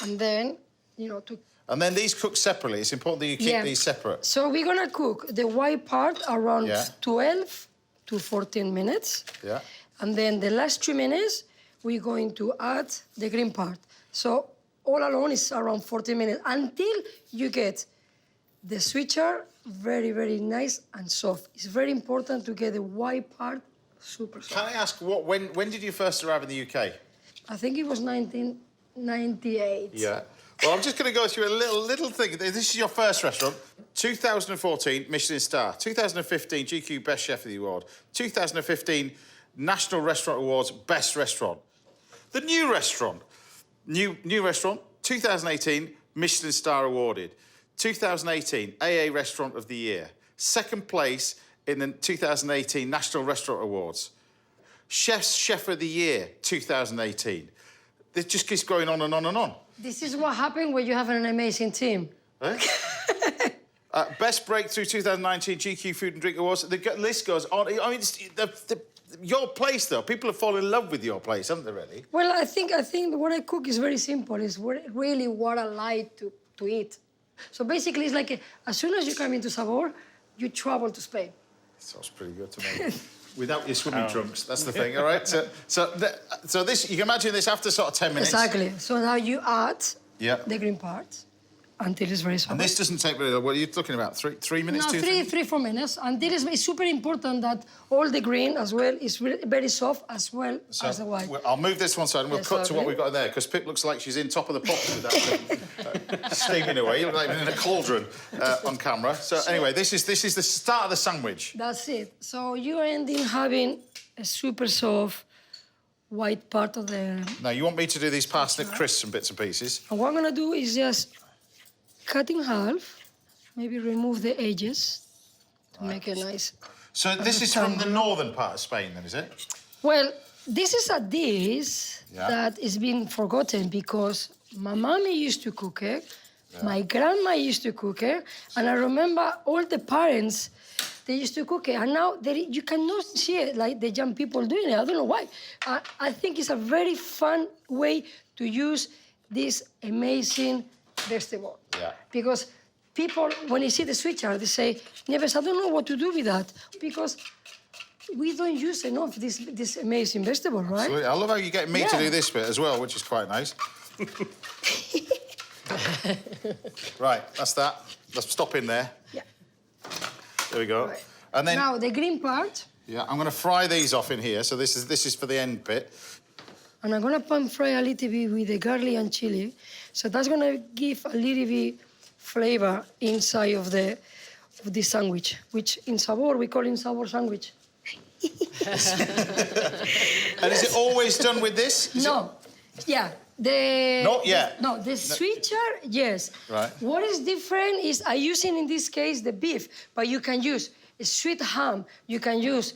And then, to... And then these cook separately. It's important that you keep these separate. So we're going to cook the white part around 12 to 14 minutes. Yeah. And then the last 2 minutes, we're going to add the green part. So all alone is around 40 minutes until you get the sweet chard very, very nice and soft. It's very important to get the white part super soft. Can I ask, when did you first arrive in the UK? I think it was 1998. Yeah. Well, I'm just going to go through a little thing. This is your first restaurant. 2014, Michelin star. 2015, GQ Best Chef of the Award. 2015, National Restaurant Awards Best Restaurant. The new restaurant. New restaurant, 2018, Michelin star awarded. 2018, AA Restaurant of the Year. Second place in the 2018 National Restaurant Awards. Chef's Chef of the Year, 2018. It just keeps going on and on and on. This is what happens when you have an amazing team. Eh? Best Breakthrough 2019 GQ Food and Drink Awards. The list goes on. I mean, your place, though, people have fallen in love with your place, haven't they, really? Well, I think what I cook is very simple. It's really what I like to eat. So basically, it's like as soon as you come into Sabor, you travel to Spain. Sounds pretty good to me. Without your swimming trunks, that's the thing, all right? So this, you can imagine this after sort of 10 minutes. Exactly. So now you add Yeah. the green part until it's very soft. And this doesn't take really long. What are you looking about? Three minutes? No, three, 4 minutes. And it's super important that all the green as well is very soft as well as the white. I'll move this one side and we'll Yes, cut to what okay. we've got in there, because Pip looks like she's in top of the pots with that thing, steaming away. You look like in a cauldron on camera. So anyway, this is the start of the sandwich. That's it. So you end in having a super soft white part of the... Now, you want me to do these parsnip crisps and bits and pieces? And what I'm gonna do is just cut in half, maybe remove the edges to make a nice... So this is from the northern part of Spain, then, is it? Well, this is a dish Yeah. that is being forgotten because my mommy used to cook it, my grandma used to cook it, and I remember all the parents, they used to cook it, and now you cannot see it like the young people doing it. I don't know why. I think it's a very fun way to use this amazing vegetable. Yeah. Because people, when they see the switcher, they say, Nieves, I don't know what to do with that, because we don't use enough this amazing vegetable, right? Absolutely. I love how you get me to Yeah. do this bit as well, which is quite nice. Right, that's that. Let's stop in there. Yeah. There we go. Right. And then, Now, the green part, yeah, I'm going to fry these off in here. So this is for the end bit. and I'm gonna pan fry a little bit with the garlic and chili. So that's gonna give a little bit flavor inside of this sandwich, which in Sabor, we call in Sabor sandwich. And is it always done with this? No, yeah. Not yet. No, the switcher, yes. Right. What is different is I'm using in this case the beef, but you can use sweet ham. You can use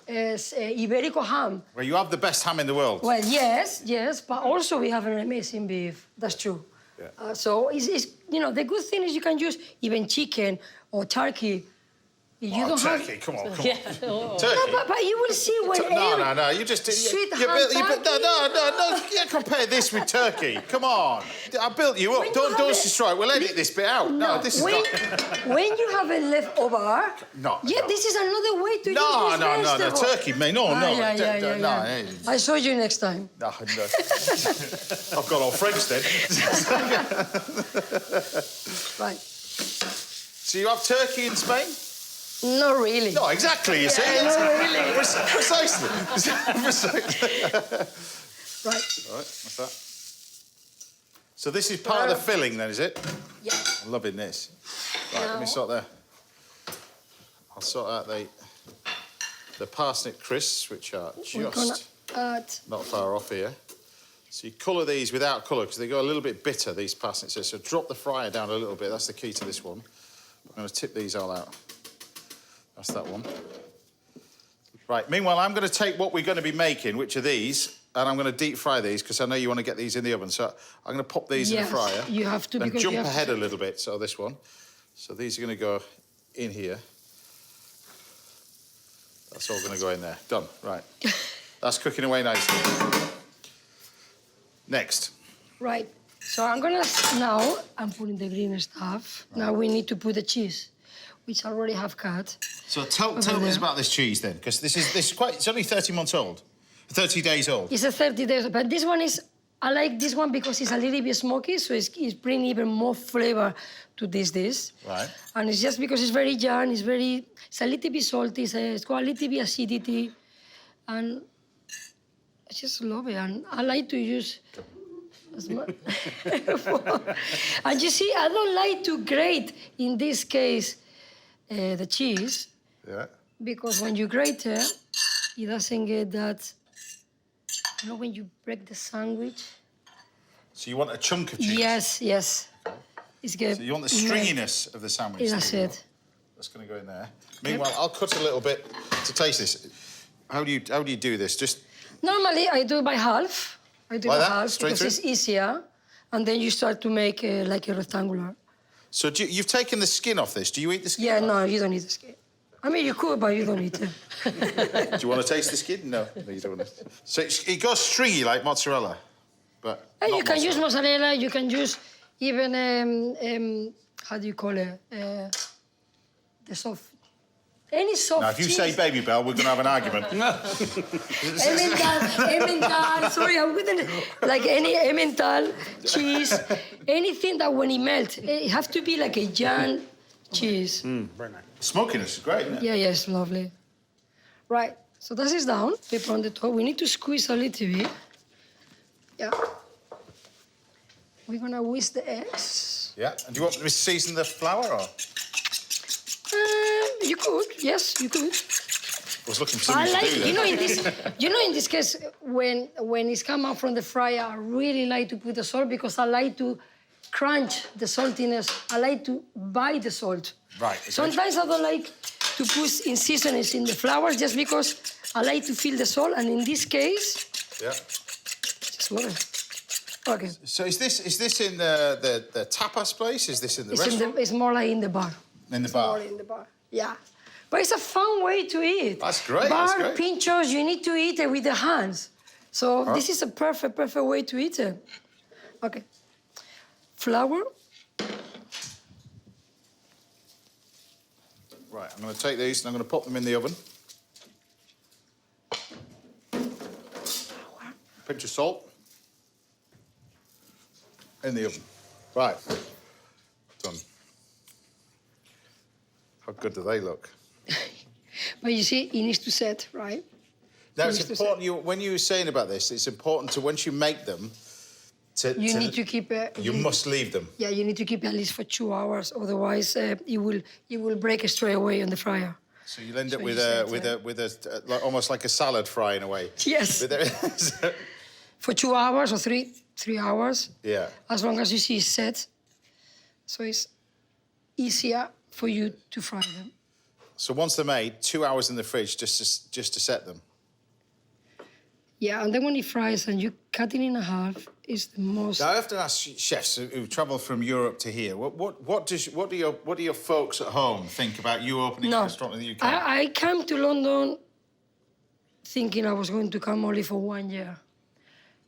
Iberico ham. Well, you have the best ham in the world. Well, yes, but also we have an amazing beef. That's true. Yeah. So it's the good thing is you can use even chicken or turkey. You don't turkey, have... come on. Yeah. Turkey. No, but you will see when No, you just... Sweet you ham built- you turkey. built- No, you can't compare this with turkey. Come on. I built you up. When you Don't have destroy it. We'll edit this bit out. No, this is when, not... when you have a leftover, No, yeah, no. this is another way to use No, this no, vegetable. turkey, mate. No. Yeah. I show you next time. No. I've got all French then. Right. So you have turkey in Spain? Not really. No, exactly, you see. not really. Precisely. Right. All right, what's that? So this is part of the filling then, is it? Yeah. I'm loving this. Right, let me sort that. I'll sort out the parsnip crisps, which are We're gonna just add... not far off here. So you colour these without colour because they go a little bit bitter, these parsnips. So drop the fryer down a little bit. That's the key to this one. I'm going to tip these all out. That's that one. Right, meanwhile, I'm going to take what we're going to be making, which are these, and I'm going to deep fry these because I know you want to get these in the oven. So I'm going to pop these in the Yes, fryer. you have to, Then because jump you have ahead to. a little bit, so this one. So these are going to go in here. That's all going to go in there. Done, right. That's cooking away nicely. Next. Right. So I'm putting the green stuff. Right. Now we need to put the cheese, which I already have cut. So tell us about this cheese then, because this is quite. It's only 30 months old, 30 days old. It's a 30 days, but this one is. I like this one because it's a little bit smoky, so it's bringing even more flavor to this dish. Right. And it's just because it's very young, it's a little bit salty, it's got a little bit acidity, and I just love it. And I like to use. And you see, I don't like to grate, in this case, the cheese. Yeah. Because when you grate it, it doesn't get that... You know when you break the sandwich? So you want a chunk of cheese? Yes. It's good. So you want the stringiness of the sandwich? That's it. That's going to go in there. Meanwhile, I'll cut a little bit to taste this. How do you do this? Just... Normally, I do it by half. I do Like by that? half Straight because through? it's easier. And then you start to make like a rectangular. So you've taken the skin off this. Do you eat the skin? Yeah, no, you don't eat the skin. I mean, you could, but you don't eat it. Do you want to taste the skin? No, you don't want to. So it goes stringy like mozzarella, but And not you can use mozzarella. mozzarella. You can use even how do you call it? The soft. Any soft Now, if you cheese. say Baby Bell, we're going to have an argument. Emmental, sorry, I wouldn't. Like any Emmental cheese, anything that when it melts, it have to be like a young cheese. Very nice. Smokiness is great, isn't it? Yeah, yes, lovely. Right, so this is down, paper on the top. We need to squeeze a little bit. Yeah. We're gonna whisk the eggs. Yeah. And do you want me to season the flour or? You could, yes, you could. I was looking for I something like, to do in this case, when it's come out from the fryer, I really like to put the salt because I like to crunch the saltiness. I like to bite the salt. Right. Okay. Sometimes I don't like to put in seasonings in the flour just because I like to feel the salt, and in this case, Yeah. just love it. Okay. So is this in the tapas place? Is this in the restaurant? It's more like in the bar. In the bar. More in the bar. Yeah. But it's a fun way to eat. That's great, Bar, that's great. pinchos, you need to eat it with the hands. So this is a perfect way to eat it. Okay. Flour. Right, I'm going to take these and I'm going to pop them in the oven. Pinch of salt. In the oven. Right. Done. How good do they look? But you see, it needs to set, right? Now, it's Used to important, when you were saying about this, it's important to, once you make them, You need to keep it. You must leave them. Yeah, you need to keep it at least for 2 hours, otherwise it will break straight away on the fryer. So you'll end up So with you a like, almost like a salad fry in a way. Yes. For 2 hours or 3 hours. Yeah. As long as you see it's set, so it's easier for you to fry them. So once they're made, 2 hours in the fridge just to set them. Yeah, and then when it fries and you cut it in half, it's the most. Now, I have to ask chefs who travel from Europe to here. What do your folks at home think about you opening a restaurant in the UK? I came to London thinking I was going to come only for 1 year.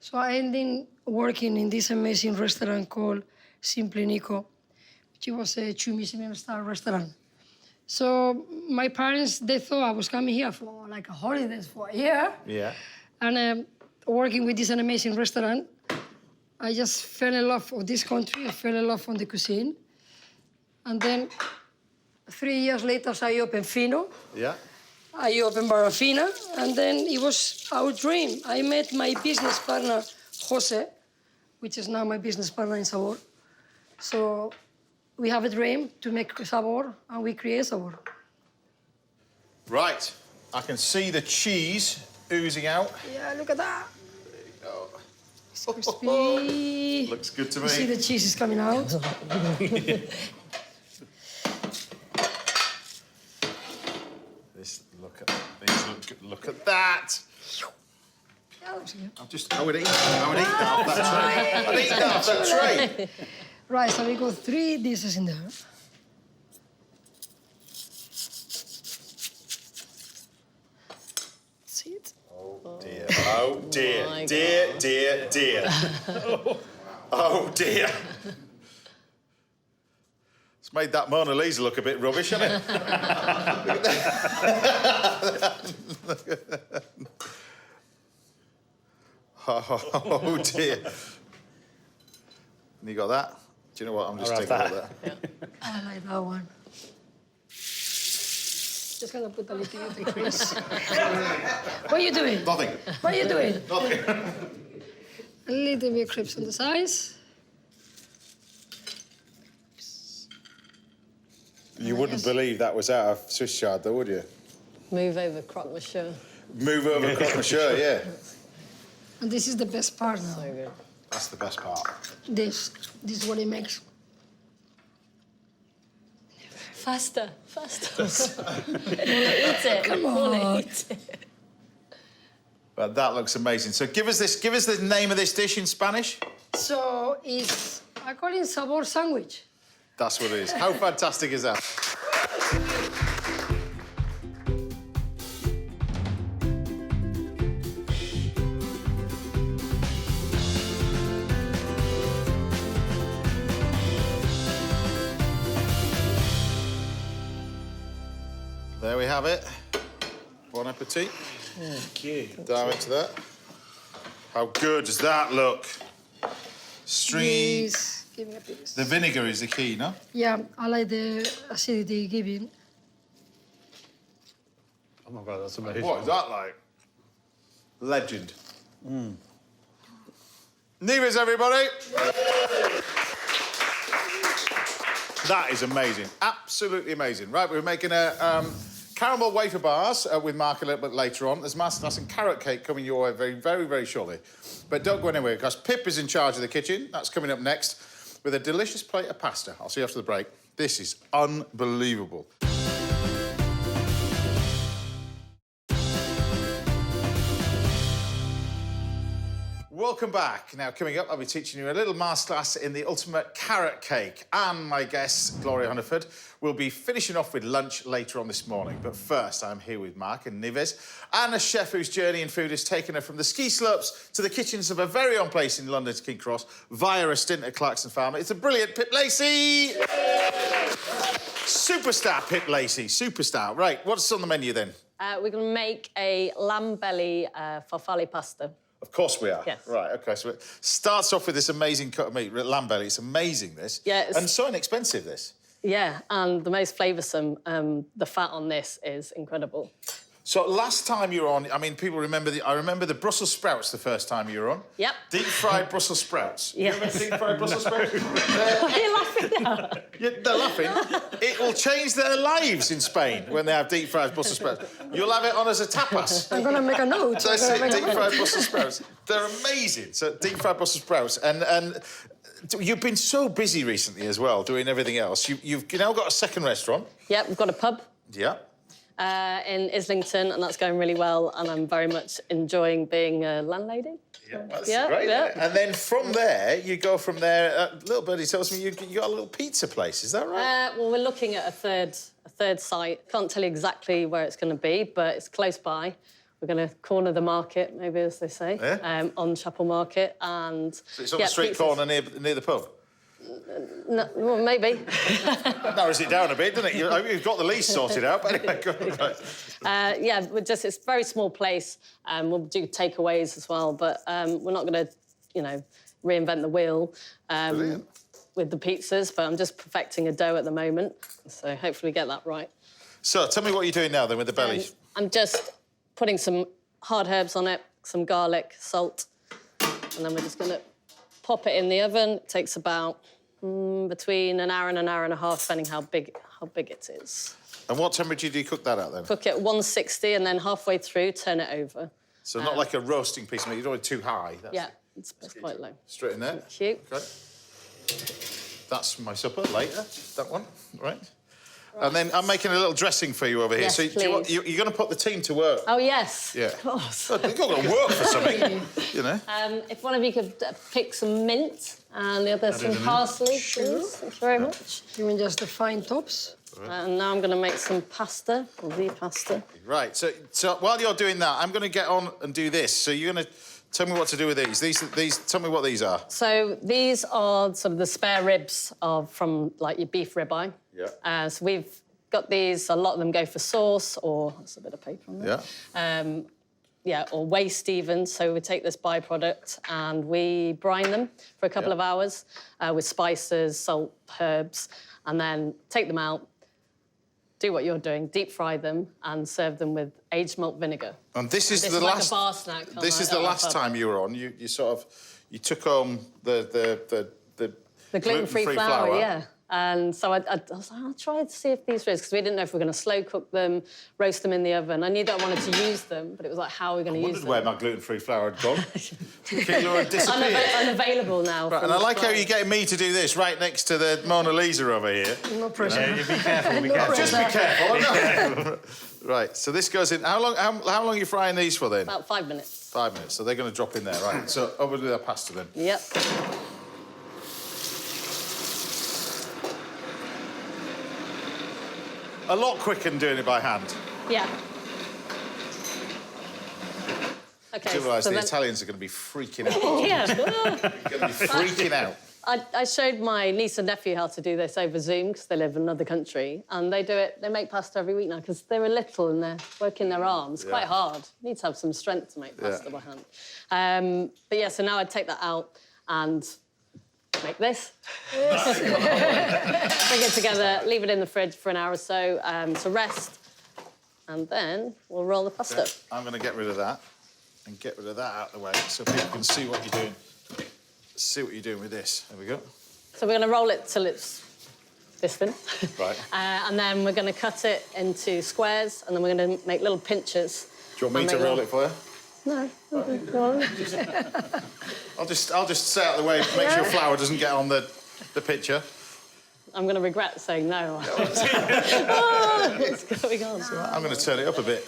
So I ended working in this amazing restaurant called Simply Nico, which was a 2-Michelin-star restaurant. So my parents, they thought I was coming here for like a holidays for a year. Yeah. And working with this amazing restaurant, I just fell in love with this country. I fell in love with the cuisine. And then 3 years later, I opened Fino. Yeah. I opened Barrafina, and then it was our dream. I met my business partner, Jose, which is now my business partner in Sabor. So we have a dream to make Sabor, and we create Sabor. Right. I can see the cheese oozing out. Yeah, look at that. There you go. It's crispy. Looks good to me. You see the cheese is coming out. Look at that. Yeah, looks good. I would eat that off that tray. I'd eat that off that tray. Right, so we got 3 dishes in there. See it? Oh dear. Oh dear. Dear. Oh dear. It's made that Mona Lisa look a bit rubbish, hasn't it? Oh dear. And you got that? Do you know what? I'm just I'll taking have all that. I like that one. Just gonna put a little bit of grease. What are you doing? Nothing. What are you doing? Nothing. A little bit of crisps on the sides. You wouldn't believe that was out of Swiss chard, though, would you? Move over croque monsieur. Move over croque monsieur, yeah. And this is the best part now. So good. That's the best part. This is what it makes. Faster. Eat it. Come on. Eat it. Well, that looks amazing. So give us the name of this dish in Spanish. So I call it Sabor sandwich. That's what it is. How fantastic is that? There we have it. Bon appetit. Thank you. Dive into that. How good does that look? Stringy. Please give me a piece. The vinegar is the key, no? Yeah, I like the acidity giving. Oh my God, that's amazing. What is that like? Legend. Nieves, everybody. That is amazing. Absolutely amazing. Right, we're making a caramel wafer bars with Mark a little bit later on. There's masterclass and carrot cake coming your way very, very shortly. But don't go anywhere, because Pip is in charge of the kitchen. That's coming up next with a delicious plate of pasta. I'll see you after the break. This is unbelievable. Welcome back. Now, coming up, I'll be teaching you a little masterclass in the ultimate carrot cake. And my guest, Gloria Hunniford, will be finishing off with lunch later on this morning. But first, I'm here with Mark and Nieves, and a chef whose journey in food has taken her from the ski slopes to the kitchens of a very own place in London's King Cross via a stint at Clarkson Farm. It's a brilliant Pip Lacey! Superstar Pip Lacey, superstar. Right, what's on the menu then? We're going to make a lamb belly farfalle pasta. Of course we are. Yes. Right, OK, so it starts off with this amazing cut of meat, lamb belly. It's amazing, this. Yeah, And so inexpensive, this. Yeah, and the most flavoursome. The fat on this is incredible. So last time you were on, I mean, people remember I remember the Brussels sprouts the first time you were on. Yep. Deep-fried Brussels sprouts. Yes. You remember deep-fried Brussels sprouts? Why are you laughing now? Yeah, they're laughing. It will change their lives in Spain when they have deep-fried Brussels sprouts. You'll have it on as a tapas. I'm gonna make a note. That's it, deep-fried Brussels sprouts. They're amazing. So deep-fried Brussels sprouts. And you've been so busy recently as well, doing everything else. You've now got a second restaurant. Yep, we've got a pub Yeah. in Islington, and that's going really well, and I'm very much enjoying being a landlady. Yeah, that's Yeah, great. yeah. Isn't it? And then from there, you go from there. Little birdie tells me you got a little pizza place. Is that right? Well, we're looking at a third site. Can't tell you exactly where it's going to be, but it's close by. We're going to corner the market, maybe, as they say, Yeah. on Chapel Market, and So it's on the street corner near the pub. No, well, maybe. Narrows it down a bit, doesn't it? You've got the lease sorted out, but anyway, go on, right. Yeah, it's a very small place. We'll do takeaways as well, but we're not going to, reinvent the wheel with the pizzas. But I'm just perfecting a dough at the moment, so hopefully get that right. So tell me what you're doing now then with the belly. I'm just putting some hard herbs on it, some garlic, salt, and then we're just going to pop it in the oven. It takes about between an hour and a half, depending how big it is. And what temperature do you cook that at then? Cook it at 160, and then halfway through, turn it over. So not like a roasting piece of meat. You don't want it too high. Yeah, it's quite low. Straight in there. Thank you. Okay. That's my supper later. That one, right? And then I'm making a little dressing for you over here. Yes, so please. you're going to put the team to work. Oh, yes. Yeah. Of course. You've got to work for something, you know. If one of you could pick some mint and the other some parsley, please. Thanks very much. You mean just the fine tops? And now I'm going to make some pasta, or the pasta. Right, so while you're doing that, I'm going to get on and do this. So you're going to tell me what to do with these. These. Tell me what these are. So these are sort of the spare ribs from, like, your beef ribeye. Yeah. So we've got these. A lot of them go for sauce, or there's a bit of paper on there. Yeah. Yeah, or waste even. So we take this byproduct and we brine them for a couple of hours with spices, salt, herbs, and then take them out, do what you're doing, deep fry them, and serve them with aged malt vinegar. And this is the like last. a bar snack. This is the last time you were on. You took home the gluten-free flour, yeah. And so I was like, I'll try to see if these because we didn't know if we were going to slow cook them, roast them in the oven. I knew that I wanted to use them, but it was like, how are we going to use them? I wondered where my gluten-free flour had gone. Kilo had disappeared. Unavailable now. Right, and I like how you're getting me to do this right next to the Mona Lisa over here. No pressure. Yeah, be careful, be careful. Just be careful. Right, so this goes in. How long are you frying these for then? About 5 minutes. 5 minutes. So they're going to drop in there, right? So over with our pasta then. Yep. A lot quicker than doing it by hand. Yeah. Okay. Do you realise so the then- Italians are going to be freaking out? Yeah. They're going to be freaking out. I showed my niece and nephew how to do this over Zoom because they live in another country, and they do it. They make pasta every week now because they're little and they're working their arms. Quite hard. You need to have some strength to make pasta by hand. But yeah, so now I'd take that out and make this. Bring it together, leave it in the fridge for an hour or so to rest, and then we'll roll the pasta. Okay. I'm going to get rid of that and get rid of that out of the way so people can see what you're doing. See what you're doing with this. There we go. So we're going to roll it till it's this thin. Right. And then we're going to cut it into squares, and then we're going to make little pinches. Do you want me to roll it for you? No. Go on. I'll just stay out of the way, make sure flour doesn't get on the picture. I'm going to regret saying no. What's going on? I'm going to turn it up a bit.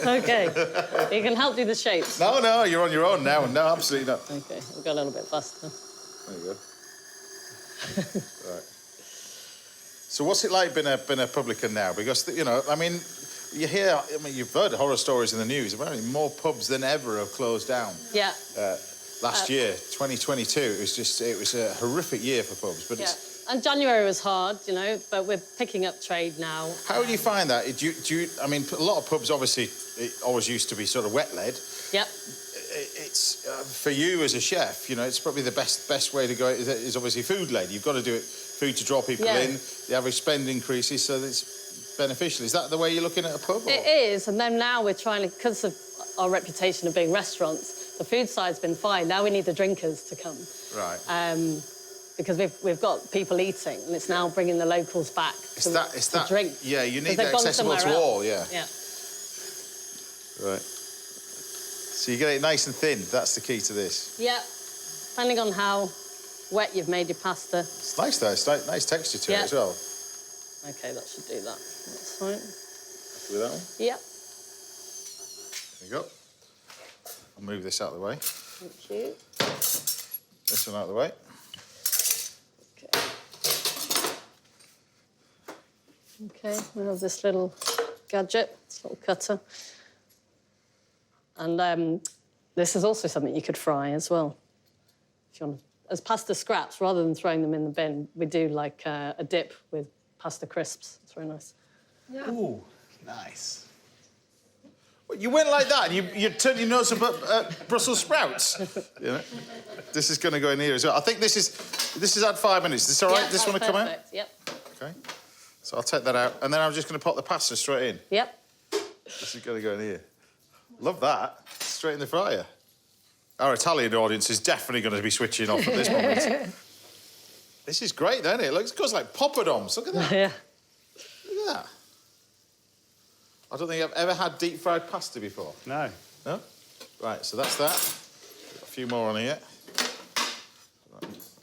OK. You can help do the shapes. No, you're on your own now. No, absolutely not. OK, we'll go a little bit faster. There you go. Right. So what's it like being a publican now? Because, you know, I mean, you hear, I mean, you've heard horror stories in the news. Apparently more pubs than ever have closed down. Yeah. Last year, 2022, it was a horrific year for pubs. But it's, And January was hard, you know, but we're picking up trade now. how do you find that? I mean, a lot of pubs, obviously, it always used to be sort of wet-led. Yep. It's for you as a chef, you know, it's probably the best way to go is obviously food-led. You've got to do it, food to draw people in. The average spend increases, so it's beneficial. Is that the way you're looking at a pub? Or? It is, and then now we're trying to, because of our reputation of being restaurants, the food side's been fine. Now we need the drinkers to come. Right. Because we've got people eating, and it's now bringing the locals back to drink. Yeah, you need they've that gone accessible to somewhere all. else. Yeah. Yeah. Right. So you get it nice and thin. That's the key to this. Yeah. Depending on how wet you've made your pasta. It's nice though. It's nice texture to it as well. OK, that should do that. That's fine. Happy with that one? Yep. There you go. I'll move this out of the way. Thank you. This one out of the way. OK, we have this little gadget, this little cutter. And this is also something you could fry as well. If you want to, as pasta scraps, rather than throwing them in the bin, we do like a dip with pasta crisps. It's very nice. Yeah. Ooh, nice. Well, you went like that and you turned your nose up at Brussels sprouts. You know? This is going to go in here as well. I think this is at 5 minutes. Is this all right? Yeah, this want to come out? Yep. OK. So I'll take that out, and then I'm just going to pop the pasta straight in. Yep. This is going to go in here. Love that. Straight in the fryer. Our Italian audience is definitely going to be switching off at this moment. This is great, doesn't it? It goes like poppadoms. Look at that. Yeah. Look at that. I don't think I've ever had deep-fried pasta before. No. No? Right, so that's that. Got a few more on here.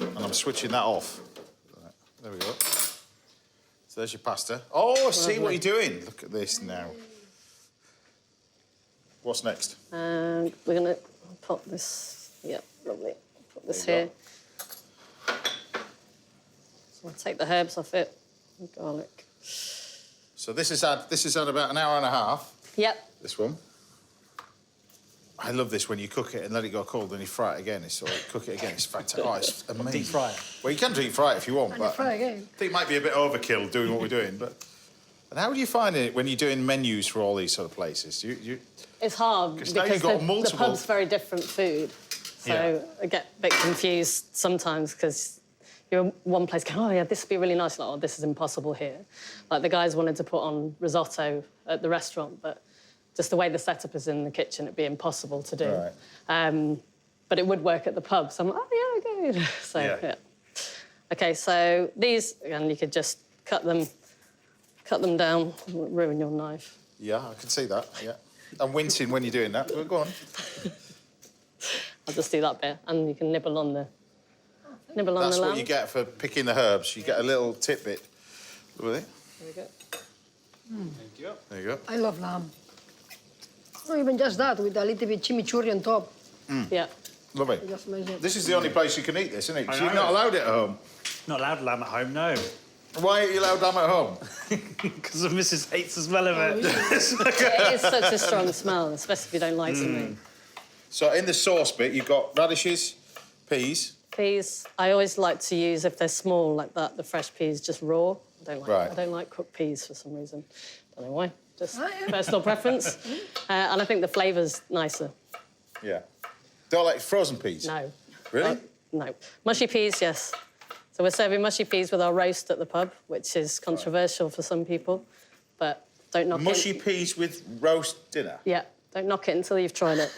And I'm switching that off. Right, there we go. So there's your pasta. Oh, I see what you're doing. Look at this now. What's next? And we're going to pop this... Yep, lovely. Put this here. So I'll take the herbs off it. And garlic. So this is at about an hour and a half. Yep. This one. I love this when you cook it and let it go cold and you fry it again. It's like cook it again. It's fantastic. Oh, it's amazing. Deep fry it. Well, you can deep fry it if you want, but fry I again. think it might be a bit overkill doing what we're doing. But and how do you find it when you're doing menus for all these sort of places? It's hard Because because now you've got the multiple- pub's very different food. So Yeah. I get a bit confused sometimes because you're in one place going, oh, yeah, this would be really nice. Like, oh, this is impossible here. Like, the guys wanted to put on risotto at the restaurant, but just the way the setup is in the kitchen, it'd be impossible to do. Right. But it would work at the pub. So I'm like, oh, yeah, okay. So, Yeah. OK, so these, again, you could just cut them down, ruin your knife. Yeah, I can see that. Yeah, I'm wincing when you're doing that. Well, go on. I'll just do that bit, and you can nibble on the That's lamb. what you get for picking the herbs. You get a little tidbit with it. There we go. Thank you. There you go. I love lamb. Not even just that, with a little bit chimichurri on top. Yeah. Lovely. Just amazing. This is the only place you can eat this, isn't it? 'Cause I you're know. not allowed it at home. Not allowed lamb at home, no. Why aren't you allowed ham at home? Because the missus hates the smell of it. It is such a strong smell, especially if you don't like something. So in the sauce bit, you've got radishes, peas. Peas, I always like to use, if they're small like that, the fresh peas just raw. I don't like cooked peas for some reason. Don't know why, just personal preference. And I think the flavour's nicer. Yeah. Don't like frozen peas? No. Really? No. Mushy peas, yes. So we're serving mushy peas with our roast at the pub, which is controversial for some people, but don't knock it. Mushy peas with roast dinner? Yeah, don't knock it until you've tried it.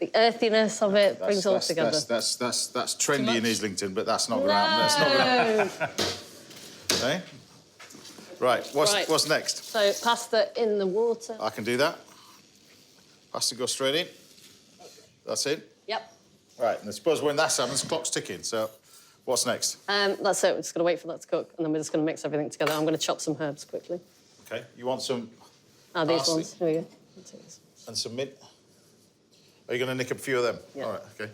The earthiness of it brings all together. That's trendy in Islington, but that's not going to happen. That's not going to happen. Okay? Right, what's next? So pasta in the water. I can do that. Pasta goes straight in. That's it. Yep. Right, and I suppose when that's happened, the clock's ticking, so what's next? That's it. We're just going to wait for that to cook, and then we're just going to mix everything together. I'm going to chop some herbs quickly. OK, you want some These parsley? ones. Here we go. I'll take this. And some mint? Are you going to nick a few of them? Yeah. All right, OK.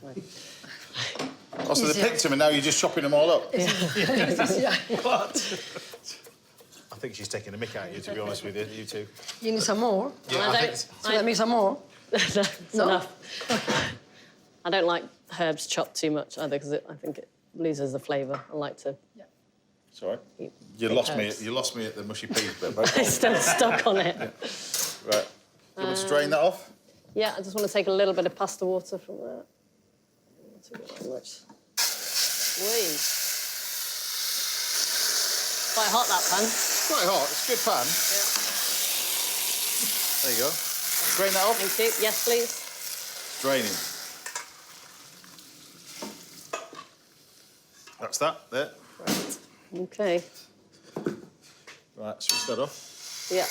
Oh, so they picked them and now you're just chopping them all up? What? I think she's taking a mick out of you, to be honest with you, you two. You need some more? Yeah, I think... So let me some more? No, enough. I don't like herbs chopped too much either, because I think it loses the flavour. I like to... It's all right. eat You big lost herbs. me. You lost me at the mushy peas bit. Right? It's still stuck on it. Right. You want me to drain that off? Yeah, I just want to take a little bit of pasta water from there. Not too much. Whee. Quite hot, that pan. It's quite hot. It's a good pan. Yeah. There you go. Drain that off. Thank you. Yes, please. Draining. That's that. There. Right. OK. Right. Switch that off. Yeah.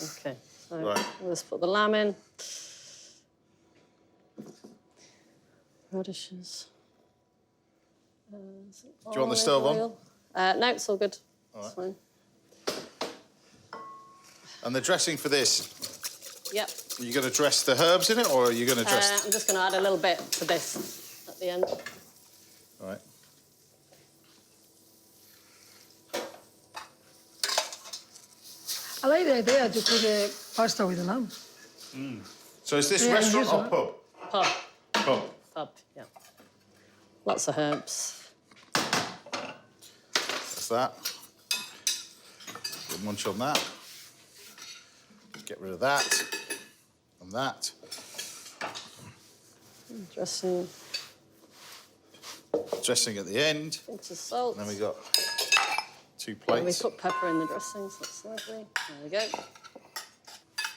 OK. So Right. we'll just put the lamb in. Radishes. Do you want the stove on? No, it's all good. It's fine. And the dressing for this, Yep. are you going to dress the herbs in it, or are you going to dress? I'm just going to add a little bit to this at the end. All right. I like the idea to cook the pasta with the lamb. So is this Yeah, restaurant or usual. pub? Pub. Pub. Pub, yeah. Lots of herbs. That's that. We'll munch on that. Get rid of that. And that. Dressing, Dressing at the end. pinch of salt. And then we got 2 And we plates. put pepper in the dressing, so that's lovely. There we go.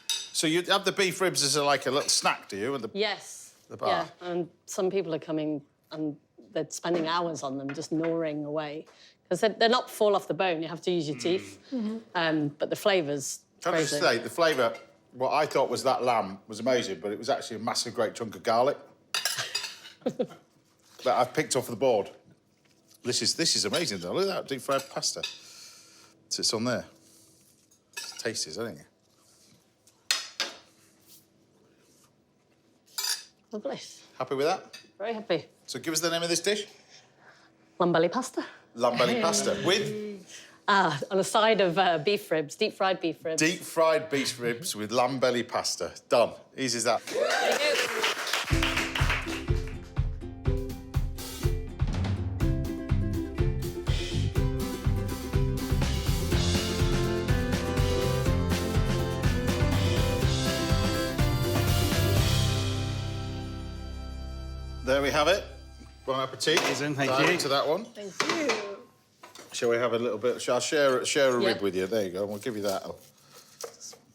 So you have the beef ribs as like a little snack, do you? At the... Yes. The bar. Yeah, and some people are coming and they're spending hours on them, just gnawing away. Because they're not fall off the bone, you have to use your teeth. But the flavour's Can I just crazy. say, the flavour, what I thought was that lamb was amazing, but it was actually a massive, great chunk of garlic that I've picked off the board. This is amazing, though. Look at that deep-fried pasta. It's on there. It's tasty, isn't it? Lovely. Happy with that? Very happy. So give us the name of this dish. Lambelli pasta. Lambelli pasta with On a side of beef ribs, deep-fried beef ribs. deep-fried beef ribs with lambelli pasta. Done. Easy as that. There you go. There we have it. Bon appetit. Amazing, thank Dive you. into that one. Thank you. Shall we have a little bit? Shall I share a Yeah. rib with you? There you go. We'll give you that.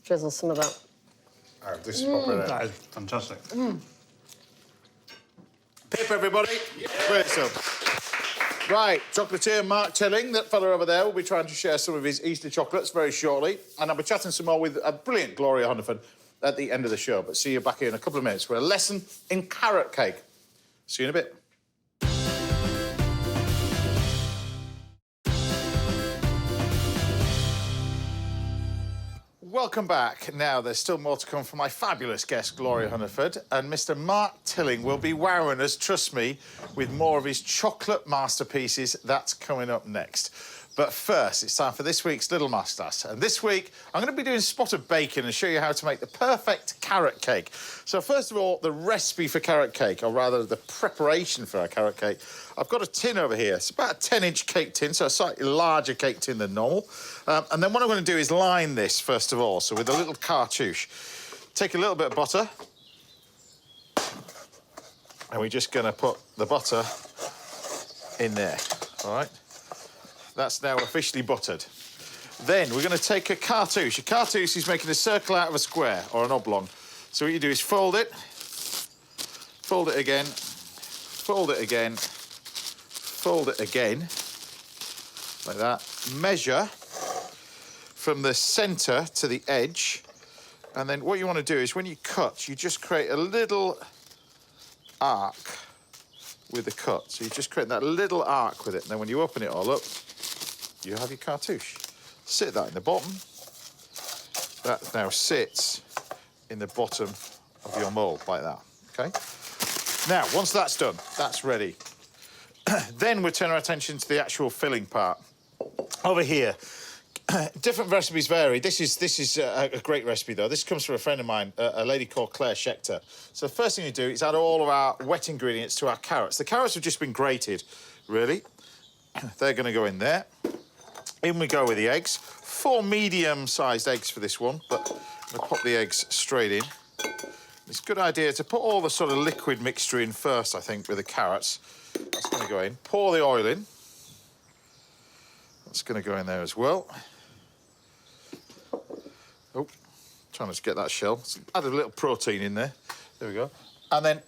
Drizzle some of that. Oh, this is proper. That is fantastic. Pip, everybody. Great stuff. Right, chocolatier Mark Tilling, that fella over there, will be trying to share some of his Easter chocolates very shortly. And I'll be chatting some more with a brilliant Gloria Hunniford at the end of the show. But see you back here in a couple of minutes for a lesson in carrot cake. See you in a bit. welcome back. Now, there's still more to come from my fabulous guest, Gloria Hunniford, and Mr. Mark Tilling will be wowing us, trust me, with more of his chocolate masterpieces. That's coming up next. But first, it's time for this week's Little Masters. And this week, I'm going to be doing spotted bacon and show you how to make the perfect carrot cake. So first of all, the recipe for carrot cake, or rather the preparation for our carrot cake. I've got a tin over here. It's about a 10-inch cake tin, so a slightly larger cake tin than normal. And then what I'm going to do is line this, first of all, so with a little cartouche. Take a little bit of butter. And we're just going to put the butter in there, all right? That's now officially buttered. Then we're going to take a cartouche. A cartouche is making a circle out of a square or an oblong. So what you do is fold it again, fold it again, fold it again, like that. Measure from the centre to the edge. And then what you want to do is when you cut, you just create a little arc with the cut. So you just create that little arc with it. And then when you open it all up, you have your cartouche. Sit that in the bottom. That now sits in the bottom of your mould, like that, okay? Now, once that's done, that's ready. Then we turn our attention to the actual filling part. Over here, different recipes vary. This is a great recipe, though. This comes from a friend of mine, a lady called Claire Schechter. So the first thing you do is add all of our wet ingredients to our carrots. The carrots have just been grated, really. They're going to go in there. In we go with the eggs. 4 medium-sized eggs for this one, but I'm going to pop the eggs straight in. It's a good idea to put all the sort of liquid mixture in first, I think, with the carrots. That's going to go in. Pour the oil in. That's going to go in there as well. Oh, trying to get that shell. Add a little protein in there. There we go. And then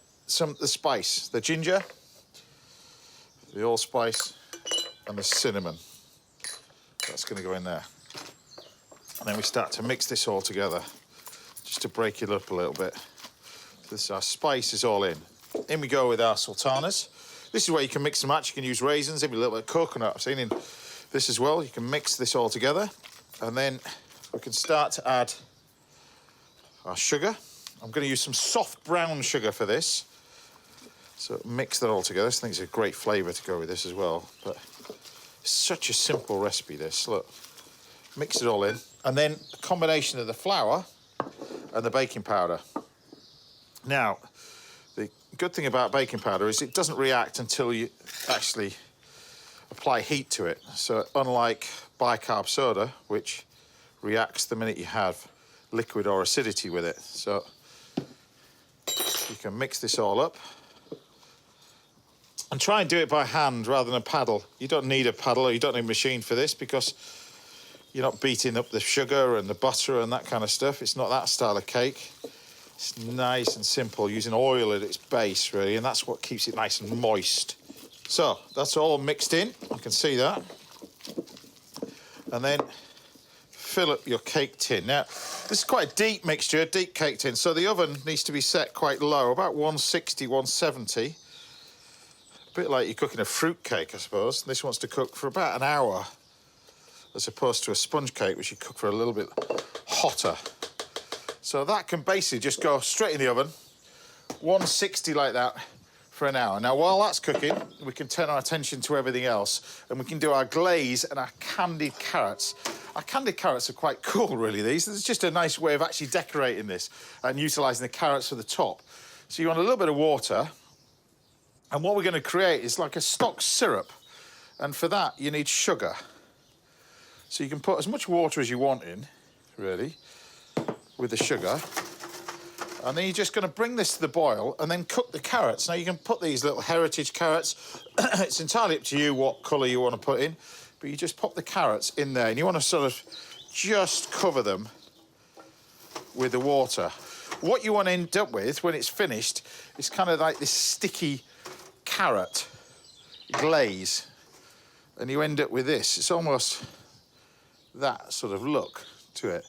the spice, the ginger, the allspice, and the cinnamon. That's going to go in there. And then we start to mix this all together, just to break it up a little bit. Our spice is all in. In we go with our sultanas. This is where you can mix and match. You can use raisins, maybe a little bit of coconut. I've seen in this as well. You can mix this all together. And then we can start to add our sugar. I'm going to use some soft brown sugar for this. So mix that all together. I think it's a great flavour to go with this as well. But it's such a simple recipe, this. Look, mix it all in. And then a combination of the flour and the baking powder. Now, the good thing about baking powder is it doesn't react until you actually apply heat to it. So unlike bicarb soda, which reacts the minute you have liquid or acidity with it. So you can mix this all up. And try and do it by hand rather than a paddle. You don't need a paddle or you don't need a machine for this because you're not beating up the sugar and the butter and that kind of stuff. It's not that style of cake. It's nice and simple, using oil at its base, really, and that's what keeps it nice and moist. So, that's all mixed in. You can see that. And then fill up your cake tin. Now, this is quite a deep mixture, deep cake tin, so the oven needs to be set quite low, about 160, 170. A bit like you're cooking a fruit cake, I suppose. This wants to cook for about an hour, as opposed to a sponge cake, which you cook for a little bit hotter. So that can basically just go straight in the oven, 160 like that, for an hour. Now, while that's cooking, we can turn our attention to everything else, and we can do our glaze and our candied carrots. Our candied carrots are quite cool, really, these. It's just a nice way of actually decorating this and utilising the carrots for the top. So you want a little bit of water, and what we're going to create is like a stock syrup, and for that, you need sugar. So you can put as much water as you want in, really, with the sugar. And then you're just going to bring this to the boil and then cook the carrots. Now, you can put these little heritage carrots. It's entirely up to you what colour you want to put in, but you just pop the carrots in there and you want to sort of just cover them with the water. What you want to end up with when it's finished is kind of like this sticky carrot glaze. And you end up with this. It's almost that sort of look to it.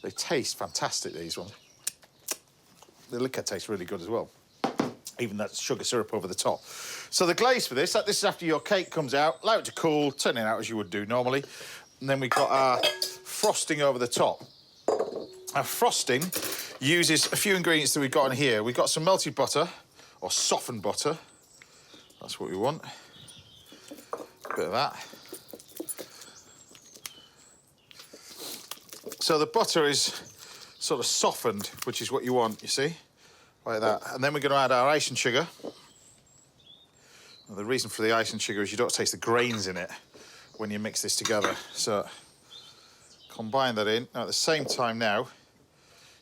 They taste fantastic, these ones. The liquor tastes really good as well. Even that sugar syrup over the top. So the glaze for this is after your cake comes out. Allow it to cool, turn it out as you would do normally. And then we've got our frosting over the top. Our frosting uses a few ingredients that we've got in here. We've got some melted butter, or softened butter. That's what we want. A bit of that. So the butter is sort of softened, which is what you want, you see, like that. And then we're going to add our icing sugar. Now, the reason for the icing sugar is you don't taste the grains in it when you mix this together. So combine that in. Now, at the same time now,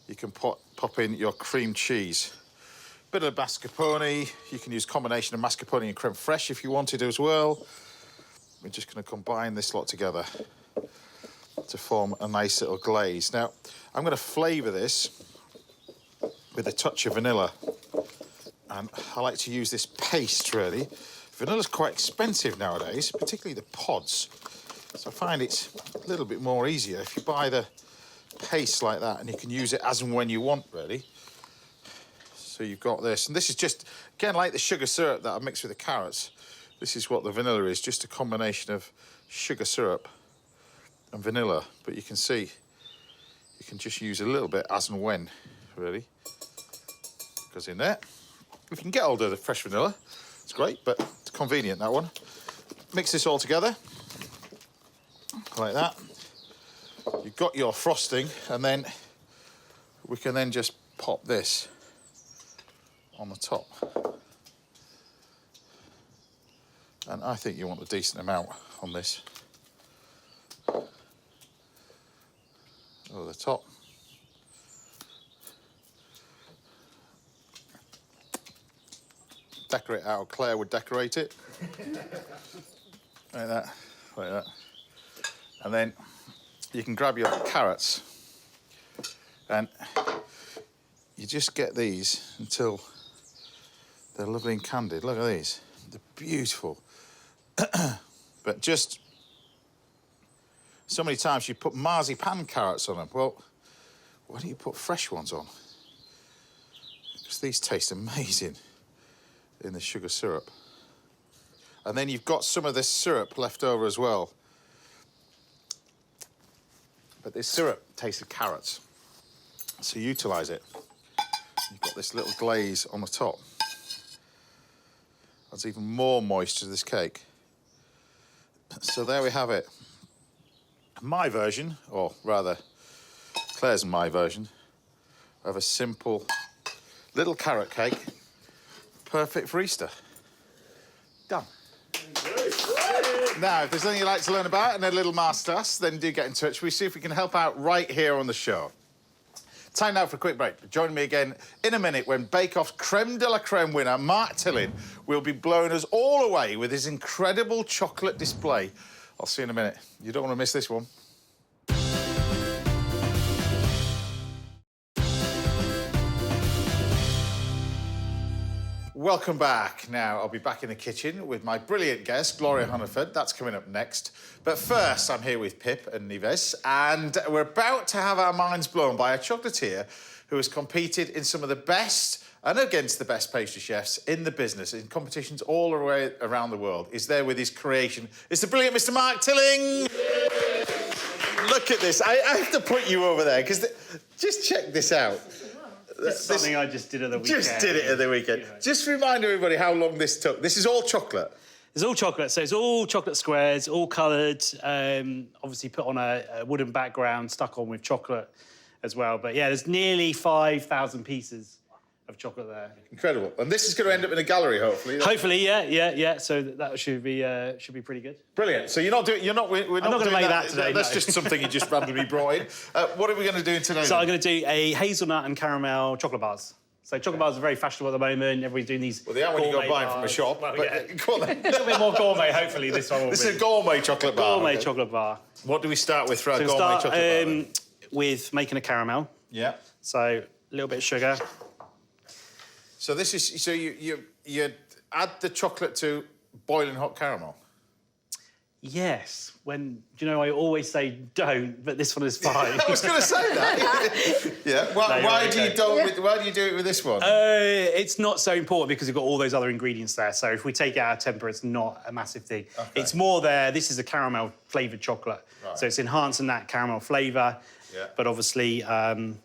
you can pop in your cream cheese. Bit of mascarpone. You can use a combination of mascarpone and creme fraiche if you wanted as well. We're just going to combine this lot together to form a nice little glaze. Now, I'm going to flavour this with a touch of vanilla. And I like to use this paste, really. Vanilla's quite expensive nowadays, particularly the pods. So I find it's a little bit more easier if you buy the paste like that, and you can use it as and when you want, really. So you've got this. And this is just, again, like the sugar syrup that I mixed with the carrots. This is what the vanilla is, just a combination of sugar syrup and vanilla. But you can see, you can just use a little bit as and when, really. Goes in there. If you can get hold of the fresh vanilla, it's great, but it's convenient, that one. Mix this all together, like that. You've got your frosting, and then we can then just pop this on the top. And I think you want a decent amount on this. Over the top. Decorate how Claire would decorate it. Like that, like that. And then you can grab your carrots and you just get these until they're lovely and candied. Look at these, they're beautiful. But just so many times you put marzipan carrots on them. Well, why don't you put fresh ones on? Because these taste amazing in the sugar syrup. And then you've got some of this syrup left over as well. But this syrup tastes of carrots, so utilise it. You've got this little glaze on the top. Adds even more moisture to this cake. So there we have it. My version, or rather Claire's and my version, of a simple little carrot cake, perfect for Easter. Done. Now, if there's anything you'd like to learn about and a little masterclass, then do get in touch. We'll see if we can help out right here on the show. Time now for a quick break. Join me again in a minute when Bake Off's creme de la creme winner, Mark Tillin, will be blowing us all away with his incredible chocolate display. I'll see you in a minute. You don't want to miss this one. Welcome back. Now, I'll be back in the kitchen with my brilliant guest, Gloria Hunniford. That's coming up next. But first, I'm here with Pip and Nieves, and we're about to have our minds blown by a chocolatier who has competed in some of the best and against the best pastry chefs in the business, in competitions all the way around the world. He's there with his creation. It's the brilliant Mr. Mark Tilling. Look at this. I have to put you over there, because just check this out. This is something I just did at the weekend. Just did it at the weekend. You know. Just remind everybody how long this took. This is all chocolate. It's all chocolate, so it's all chocolate squares, all coloured, obviously put on a wooden background, stuck on with chocolate as well. But yeah, there's nearly 5,000 pieces of chocolate there. Incredible. And this is going to end up in a gallery, hopefully. Hopefully, yeah. So that should be pretty good. Brilliant. So we're not going to make that today. That's no. just something you just randomly brought in. What are we going to do today? So I'm going to do a hazelnut and caramel chocolate bars. So chocolate bars are very fashionable at the moment. Everybody's doing these. Well, they are when you go buying from a shop. Well, but yeah. Go on then. A little bit more gourmet, hopefully, this one will This be. is a gourmet chocolate bar. Gourmet chocolate bar. What do we start with for our So gourmet start chocolate bar? with making a caramel. Yeah. So a little bit of sugar. So this is you add the chocolate to boiling hot caramel. Yes. When, do you know, I always say don't, but this one is fine. I was going to say that. Yeah. Why do you do it with this one? It's not so important because we've got all those other ingredients there. So if we take it out of temper, it's not a massive thing. Okay. It's more there. This is a caramel flavoured chocolate. Right. So it's enhancing that caramel flavour, Yeah. but obviously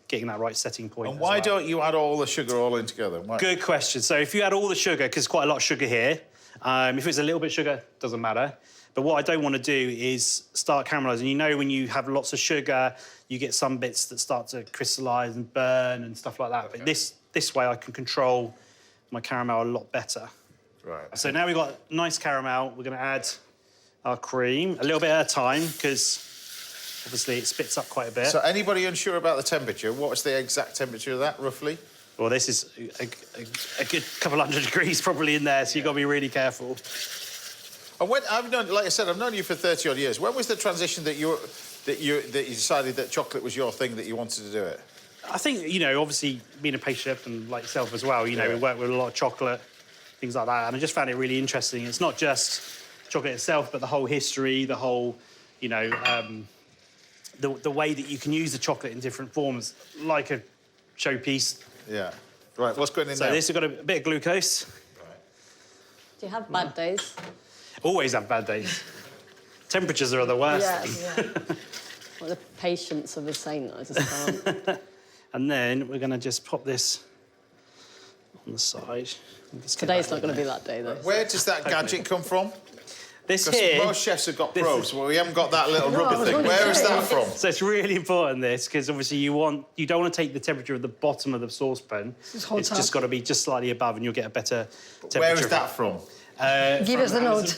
getting that right setting point. And as why well. don't you add all the sugar all in together? Why? Good question. So if you add all the sugar, because quite a lot of sugar here, if it's a little bit of sugar, doesn't matter. But what I don't want to do is start caramelising. You know, when you have lots of sugar, you get some bits that start to crystallise and burn and stuff like that. Okay. But this way, I can control my caramel a lot better. Right. So now we've got nice caramel. We're going to add our cream a little bit at a time because obviously it spits up quite a bit. So anybody unsure about the temperature? What's the exact temperature of that, roughly? Well, this is a good couple hundred degrees probably in there, so you've got to be really careful. And when like I said, I've known you for 30 odd years. When was the transition that you decided that chocolate was your thing, that you wanted to do it? I think, you know, obviously being a pastry chef and like yourself as well, you know, we work with a lot of chocolate, things like that, and I just found it really interesting. It's not just chocolate itself, but the whole history, the whole, you know, the way that you can use the chocolate in different forms, like a showpiece. Yeah. Right, what's going in So now? this has got a bit of glucose. Do you have bad days? Always have bad days. Temperatures are the worst. Yeah. Well, the patience of a saint, I just can't. And then we're going to just pop this on the side. Just get Today's that not going to be that day, though. Where does that gadget come from? This Because here. most chefs have got this probes, is- well, we haven't got that little I rubber was thing. gonna Where is say. that from? So it's really important, this, because obviously you don't want to take the temperature of the bottom of the saucepan. is hot It's up. just got to be just slightly above, and you'll get a better temperature. Where is that from? Give us the note.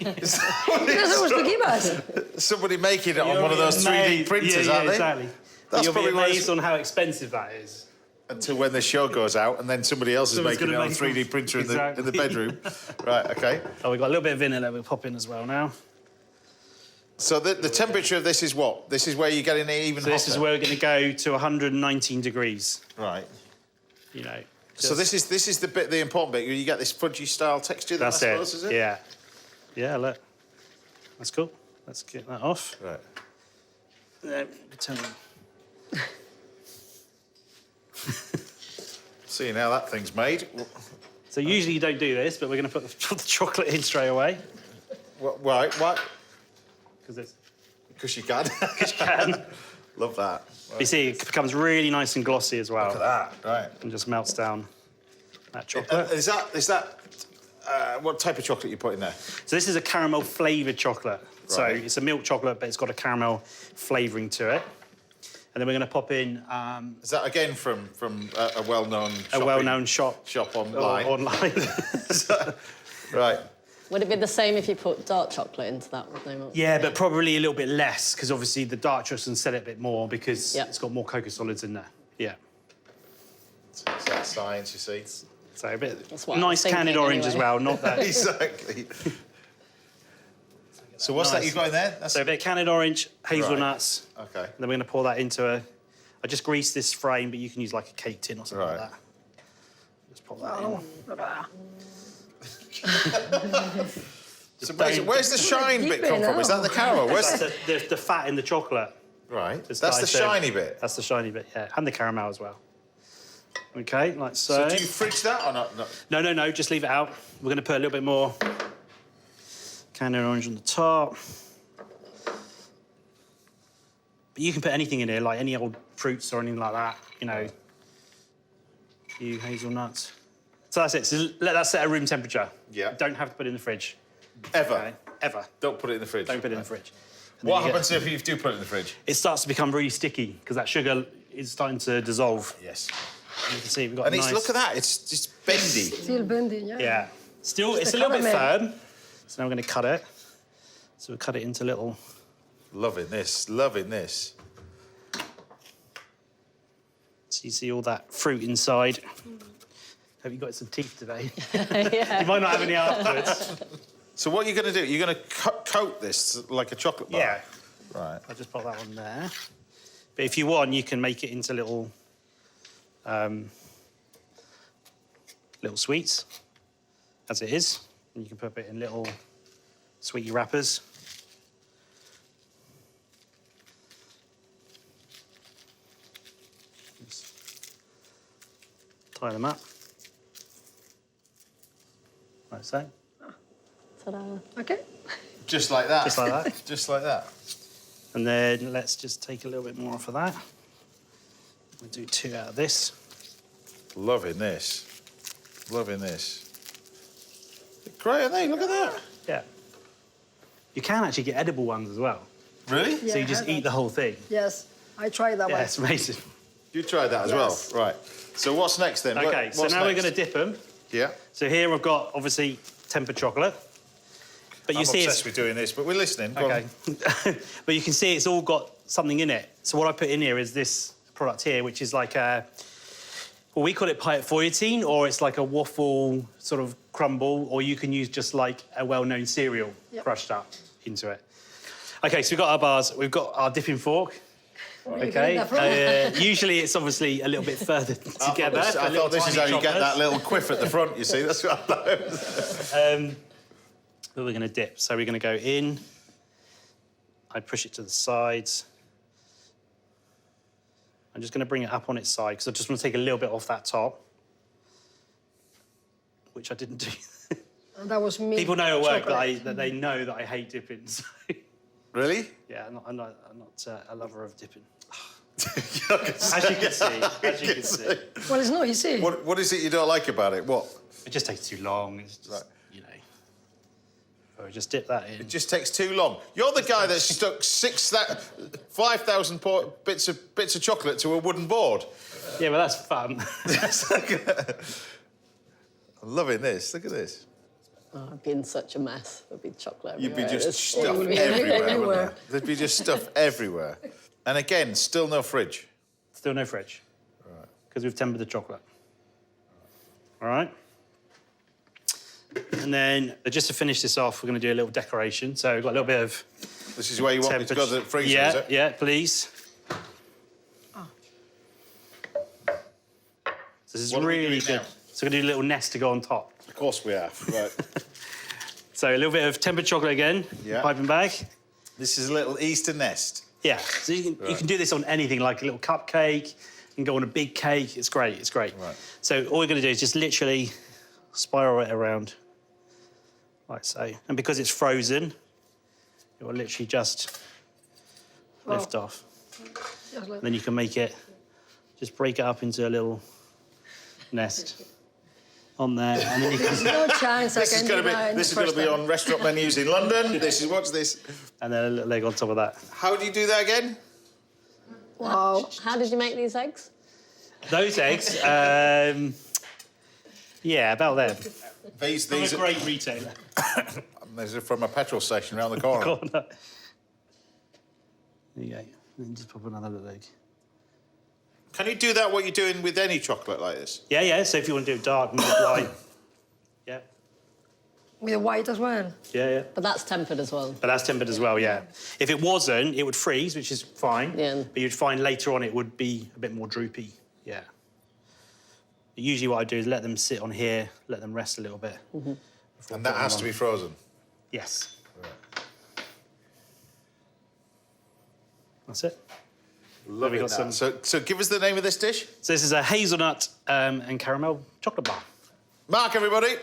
Because it was to give us. Somebody making it on one of those 3D printers, yeah, aren't they? Exactly. That's You'll be probably why it's- amazed on how expensive that is. Until when the show goes out, and then somebody else is Someone's making it gonna on a make 3D them. printer in the Exactly. bedroom. Right, OK. Oh, we've got a little bit of vanilla we'll pop in as well now. So the temperature of this is what? This is where you're getting it even So this hotter? is where we're going to go to 119 degrees, Right. you know. So this is the important bit. You get this fudgy style texture. That's I it. suppose, is it? Yeah. Yeah, look. That's cool. Let's get that off. Right. Turn it. Seeing how that thing's made. So usually you don't do this, but we're going to put the chocolate in straight away Right, what? because it's. Because you can. Can. Love that. You see, it becomes really nice and glossy as well. Look at that. Right. And just melts down that chocolate. Is that what type of chocolate you put in there? So this is a caramel flavoured chocolate. So Right. it's a milk chocolate, but it's got a caramel flavouring to it. And then we're going to pop in Is that again from a well-known shop online? online. Right. Would it be the same if you put dark chocolate into that with no milk? Yeah, but probably a little bit less because obviously the dark chocolate can set it a bit more because Yeah. it's got more cocoa solids in there. Yeah. It's that science, you see. So a bit That's what I nice was candied thinking orange as anyway. well, not that. Exactly. So what's that Nice. you've got in there? That's So a bit of candied orange, hazelnuts. okay. And then we're going to pour that into a. I just greased this frame, but you can use like a cake tin or something Right. like that. Just pop that in. So where's the shine bit come from? Is that the caramel? Where's That's the fat in the chocolate. right. Just That's the nice, shiny bit. That's the shiny bit, yeah. And the caramel as well. Okay, like so. So do you fridge that or not? No. No, just leave it out. We're going to put a little bit more candied orange on the top. But you can put anything in here, like any old fruits or anything like that, you know. A few hazelnuts. So that's it. So let that set at room temperature. Yeah. Don't have to put it in the fridge. Ever. Okay? Ever. Don't put it in the fridge. Don't put it in the fridge. And What then you happens if you do put it in the fridge? It starts to become really sticky because that sugar is starting to dissolve. Yes. You can see we've got And a it's nice... look at that. It's just bendy. Still bending, yeah. Yeah. Still, it's a the little bit caramel. firm. So now we're going to cut it. So we'll cut it into little... Loving this. Loving this. So you see all that fruit inside. Hope you got some teeth today. Yeah. You might not have any afterwards. So what are you going to do? You're going to coat this like a chocolate bar? Yeah. Right. I'll just pop that on there. But if you want, you can make it into little... little sweets, as it is. And you can put it in little sweetie wrappers. tie them up. Like so. Ta-da. Okay. Just like that. Just like that. Just like that. And then let's just take a little bit more off of that. We'll do 2 out of this. Loving this. Loving this. Great, aren't they? Look at that. Yeah. You can actually get edible ones as well. Really? Yeah, So you I just had eat that. the whole thing. Yes, I tried that Yeah, one. it's amazing. You tried that as Yes. well? Right. So what's next then? Okay, so What's now we're next? going to dip them. Yeah. So here I've got, obviously, tempered chocolate. But you I'm see obsessed with doing this, but we're listening. Go Okay. But you can see it's all got something in it. So what I put in here is this product here, which is like a, well, we call it pâte feuilletine, or it's like a waffle sort of crumble, or you can use just like a well-known cereal crushed up into it. Okay, so we've got our bars, we've got our dipping fork. Where are you Okay. getting that from? Usually it's obviously a little bit further together. I thought this is how you get that little quiff at the front, you see. That's what I thought. But we're going to dip. So we're going to go in. I push it to the sides. I'm just going to bring it up on its side because I just want to take a little bit off that top, which I didn't do. And that was me. People know at work chocolate. that they know that I hate dipping. So Really? yeah, I'm not a lover of dipping. As you can see. Well, it's not easy. What is it you don't like about it? What? It just takes too long. It's just, Right. you know. So I just dip that in. It just takes too long. You're the guy that stuck 5,000 bits of chocolate to a wooden board. Yeah, but that's fun. I'm loving this. Look at this. Oh, I'd be in such a mess. There'd be chocolate You'd be everywhere. just There's stuff all- everywhere. Wouldn't there? There'd be just stuff everywhere. And again, still no fridge. Still no fridge. Because we've tempered the chocolate. All right. And then just to finish this off, we're going to do a little decoration. So we've got a little bit of This is where you want me to go to the freezer, yeah, is it? yeah, please. This is What are we really doing good. now? So we're going to do a little nest to go on top. Of course we are. Right. So a little bit of tempered chocolate again, Yeah. piping bag. This is a little Easter nest. Yeah, so you can do this on anything, like a little cupcake. You can go on a big cake. It's great, it's great. Right. So all we're going to do is just literally spiral it around, like so. And because it's frozen, it will literally just lift off. Just like- Then you can make it, just break it up into a little nest on there. And then you can, There's no chance I This is can going do to that be. in This the is going to first be time. on restaurant menus in London. This is what's this? and then a little leg on top of that. How do you do that again? Wow. How did you make these eggs? Those eggs, yeah, about them. These I'm a are great retailer. these are from a petrol station around the corner. Corner. There you go. Then just pop another little egg. Can you do that? What you're doing with any chocolate like this? Yeah, yeah. So if you want to do it dark, mid light. Yeah, With the white as well. yeah, yeah. But that's tempered as well. But that's tempered as well, yeah. If it wasn't, it would freeze, which is fine. Yeah. But you'd find later on it would be a bit more droopy. Yeah. Usually what I do is let them sit on here, let them rest a little bit. Mm-hmm. And that has to be frozen. Yes. That's it. Lovely. got some- So give us the name of this dish. So this is a hazelnut and caramel chocolate bar. Mark, everybody.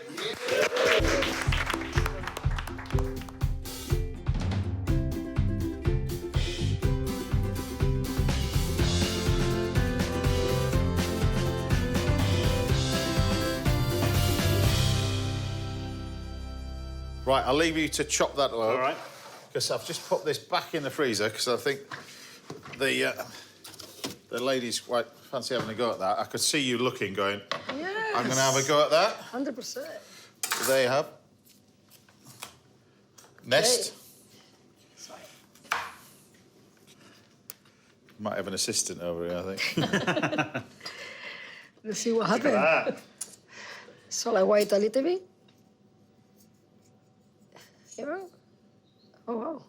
Right, I'll leave you to chop that up. All right. Because I've just put this back in the freezer because I think the ladies quite fancy having a go at that. I could see you looking, going, Yes. I'm going to have a go at that. 100%. There you have. Nest. Might have an assistant over here, I think. Let's see what happens. So I wait a little bit. Here. Oh, wow.